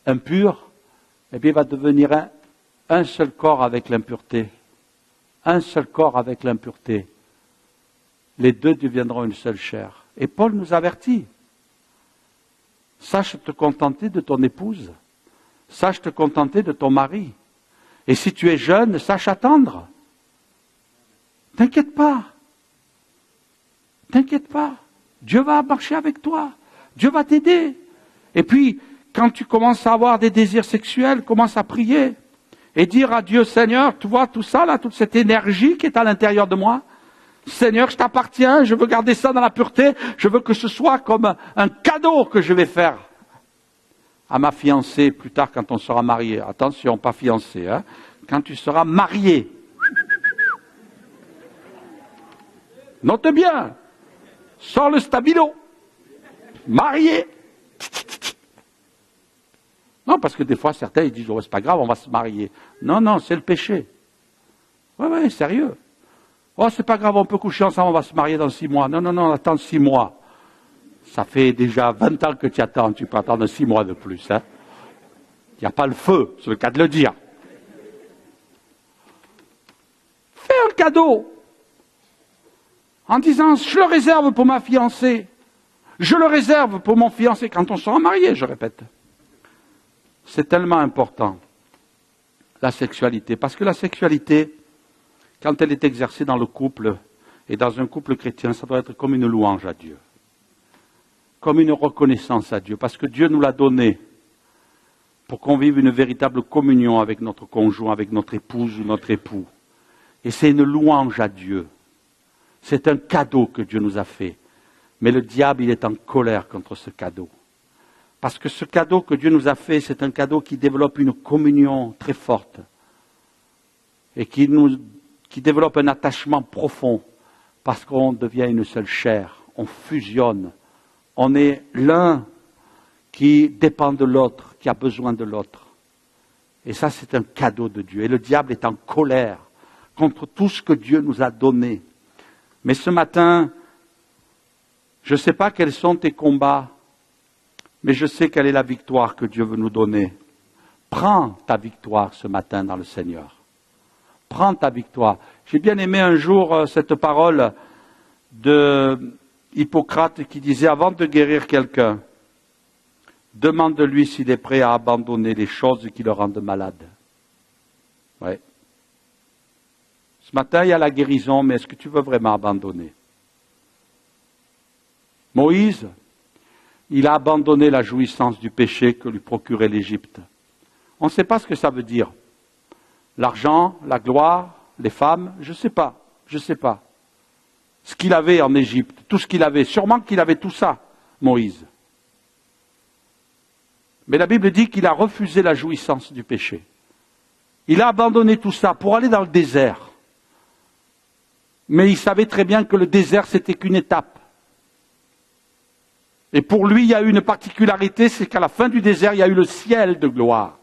impurs, eh bien, il va devenir un seul corps avec l'impureté. Un seul corps avec l'impureté. Les deux deviendront une seule chair. Et Paul nous avertit. Sache te contenter de ton épouse. Sache te contenter de ton mari. Et si tu es jeune, sache attendre. T'inquiète pas. T'inquiète pas. Dieu va marcher avec toi. Dieu va t'aider. Et puis, quand tu commences à avoir des désirs sexuels, commence à prier. Et dire à Dieu, Seigneur, tu vois tout ça, là, toute cette énergie qui est à l'intérieur de moi. Seigneur, je t'appartiens, je veux garder ça dans la pureté. Je veux que ce soit comme un cadeau que je vais faire à ma fiancée plus tard quand on sera marié. Attention, pas fiancé, hein. Quand tu seras marié. Note bien. Sors le stabilo. Marié. Non, parce que des fois, certains, ils disent, oh, c'est pas grave, on va se marier. Non, non, c'est le péché. Ouais, sérieux. Oh, c'est pas grave, on peut coucher ensemble, on va se marier dans 6 mois. Non, non, non, attends 6 mois. Ça fait déjà 20 ans que tu attends, tu peux attendre 6 mois de plus, hein. Il n'y a pas le feu, c'est le cas de le dire. Fais un cadeau. En disant, je le réserve pour ma fiancée. Je le réserve pour mon fiancé quand on sera marié, je répète. C'est tellement important, la sexualité. Parce que la sexualité, quand elle est exercée dans le couple, et dans un couple chrétien, ça doit être comme une louange à Dieu. Comme une reconnaissance à Dieu. Parce que Dieu nous l'a donné pour qu'on vive une véritable communion avec notre conjoint, avec notre épouse ou notre époux. Et c'est une louange à Dieu. C'est un cadeau que Dieu nous a fait. Mais le diable, il est en colère contre ce cadeau. Parce que ce cadeau que Dieu nous a fait, c'est un cadeau qui développe une communion très forte. Et qui développe un attachement profond. Parce qu'on devient une seule chair. On fusionne. On est l'un qui dépend de l'autre, qui a besoin de l'autre. Et ça, c'est un cadeau de Dieu. Et le diable est en colère contre tout ce que Dieu nous a donné. Mais ce matin, je ne sais pas quels sont tes combats, mais je sais quelle est la victoire que Dieu veut nous donner. Prends ta victoire ce matin dans le Seigneur. Prends ta victoire. J'ai bien aimé un jour cette parole de Hippocrate qui disait, avant de guérir quelqu'un, demande-lui s'il est prêt à abandonner les choses qui le rendent malade. Ouais. Ce matin, il y a la guérison, mais est-ce que tu veux vraiment abandonner? Moïse, il a abandonné la jouissance du péché que lui procurait l'Égypte. On ne sait pas ce que ça veut dire. L'argent, la gloire, les femmes, je ne sais pas. Ce qu'il avait en Égypte, tout ce qu'il avait, sûrement qu'il avait tout ça, Moïse. Mais la Bible dit qu'il a refusé la jouissance du péché. Il a abandonné tout ça pour aller dans le désert. Mais il savait très bien que le désert, c'était qu'une étape. Et pour lui, il y a eu une particularité, c'est qu'à la fin du désert, il y a eu le ciel de gloire.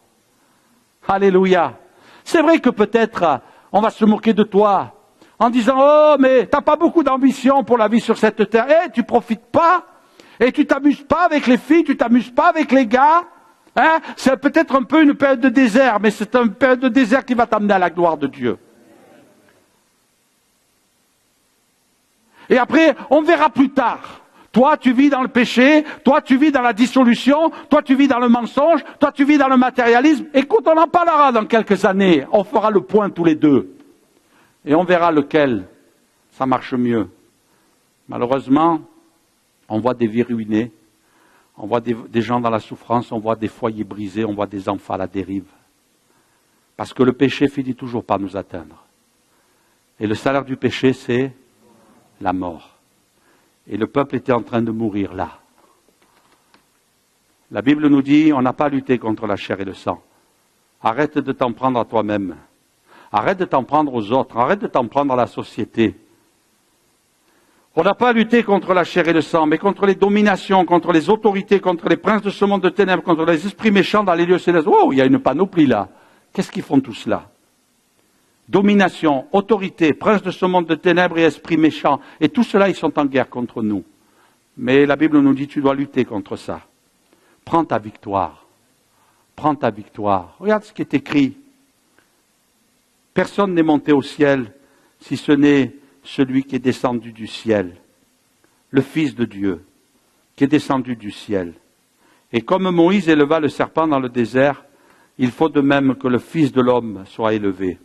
Alléluia. C'est vrai que peut-être on va se moquer de toi en disant « Oh, mais t'as pas beaucoup d'ambition pour la vie sur cette terre. Eh, tu profites pas. Et tu t'amuses pas avec les filles, tu t'amuses pas avec les gars. Hein? C'est peut-être un peu une période de désert, mais c'est une période de désert qui va t'amener à la gloire de Dieu. » Et après, on verra plus tard. Toi, tu vis dans le péché, toi, tu vis dans la dissolution, toi, tu vis dans le mensonge, toi, tu vis dans le matérialisme. Écoute, on en parlera dans quelques années. On fera le point tous les deux. Et on verra lequel ça marche mieux. Malheureusement, on voit des vies ruinées, on voit des gens dans la souffrance, on voit des foyers brisés, on voit des enfants à la dérive. Parce que le péché finit toujours par nous atteindre. Et le salaire du péché, c'est la mort. Et le peuple était en train de mourir là. La Bible nous dit, on n'a pas lutté contre la chair et le sang. Arrête de t'en prendre à toi-même. Arrête de t'en prendre aux autres. Arrête de t'en prendre à la société. On n'a pas lutté contre la chair et le sang, mais contre les dominations, contre les autorités, contre les princes de ce monde de ténèbres, contre les esprits méchants dans les lieux célestes. Oh, il y a une panoplie là. Qu'est-ce qu'ils font tous là? Domination, autorité, prince de ce monde de ténèbres et esprits méchants. Et tout cela, ils sont en guerre contre nous. Mais la Bible nous dit, tu dois lutter contre ça. Prends ta victoire. Prends ta victoire. Regarde ce qui est écrit. Personne n'est monté au ciel si ce n'est celui qui est descendu du ciel. Le Fils de Dieu, qui est descendu du ciel. Et comme Moïse éleva le serpent dans le désert, il faut de même que le Fils de l'homme soit élevé,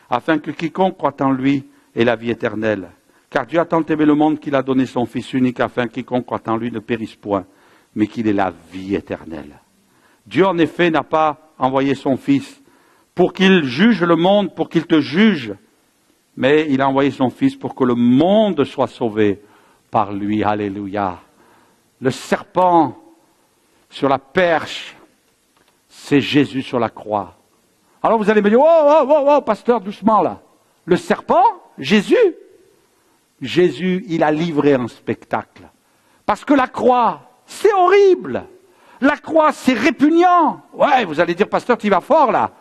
afin que quiconque croit en lui ait la vie éternelle. Car Dieu a tant aimé le monde qu'il a donné son Fils unique, afin que quiconque croit en lui ne périsse point, mais qu'il ait la vie éternelle. Dieu, en effet, n'a pas envoyé son Fils pour qu'il juge le monde, pour qu'il te juge, mais il a envoyé son Fils pour que le monde soit sauvé par lui. Alléluia. Le serpent sur la perche, c'est Jésus sur la croix. Alors vous allez me dire, oh, pasteur, doucement là. Le serpent, Jésus, il a livré un spectacle. Parce que la croix, c'est horrible. La croix, c'est répugnant. Ouais, vous allez dire, pasteur, tu vas fort là.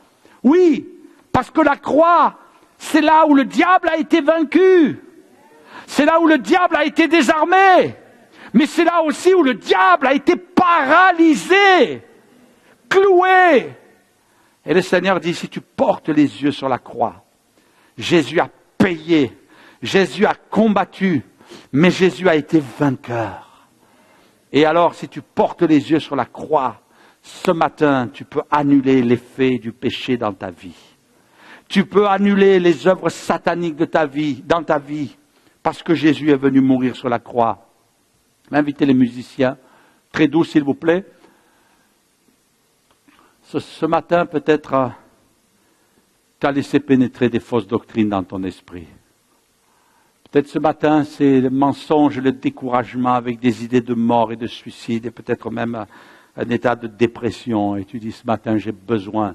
Oui, parce que la croix, c'est là où le diable a été vaincu. C'est là où le diable a été désarmé. Mais c'est là aussi où le diable a été paralysé, cloué. Et le Seigneur dit, si tu portes les yeux sur la croix, Jésus a payé, Jésus a combattu, mais Jésus a été vainqueur. Et alors, si tu portes les yeux sur la croix, ce matin, tu peux annuler l'effet du péché dans ta vie. Tu peux annuler les œuvres sataniques de ta vie, dans ta vie, parce que Jésus est venu mourir sur la croix. Invitez les musiciens, très doux s'il vous plaît. Ce matin, peut-être, tu as laissé pénétrer des fausses doctrines dans ton esprit. Peut-être ce matin, c'est le mensonge, le découragement avec des idées de mort et de suicide, et peut-être même un état de dépression. Et tu dis, ce matin, j'ai besoin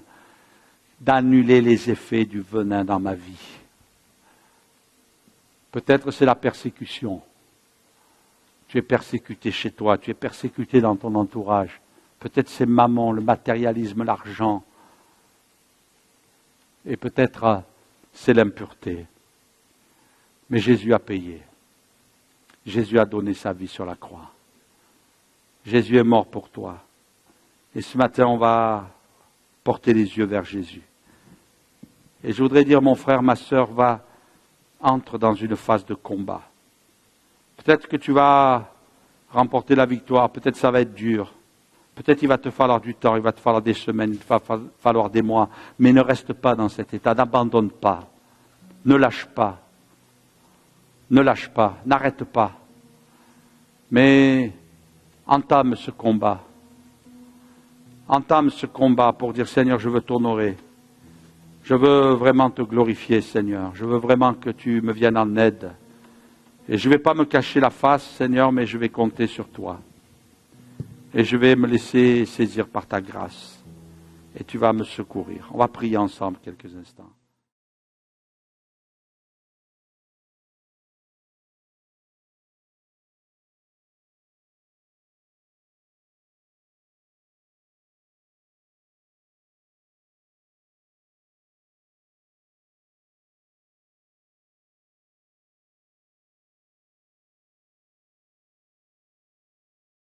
d'annuler les effets du venin dans ma vie. Peut-être c'est la persécution. Tu es persécuté chez toi, tu es persécuté dans ton entourage. Peut-être c'est maman, le matérialisme, l'argent. Et peut-être c'est l'impureté. Mais Jésus a payé. Jésus a donné sa vie sur la croix. Jésus est mort pour toi. Et ce matin, on va porter les yeux vers Jésus. Et je voudrais dire, mon frère, ma sœur, entre dans une phase de combat. Peut-être que tu vas remporter la victoire, peut-être ça va être dur. Peut-être il va te falloir du temps, il va te falloir des semaines, il va falloir des mois. Mais ne reste pas dans cet état, n'abandonne pas. Ne lâche pas. Ne lâche pas, n'arrête pas. Mais entame ce combat. Entame ce combat pour dire, Seigneur, je veux t'honorer. Je veux vraiment te glorifier, Seigneur. Je veux vraiment que tu me viennes en aide. Et je ne vais pas me cacher la face, Seigneur, mais je vais compter sur toi. Et je vais me laisser saisir par ta grâce. et tu vas me secourir. On va prier ensemble quelques instants.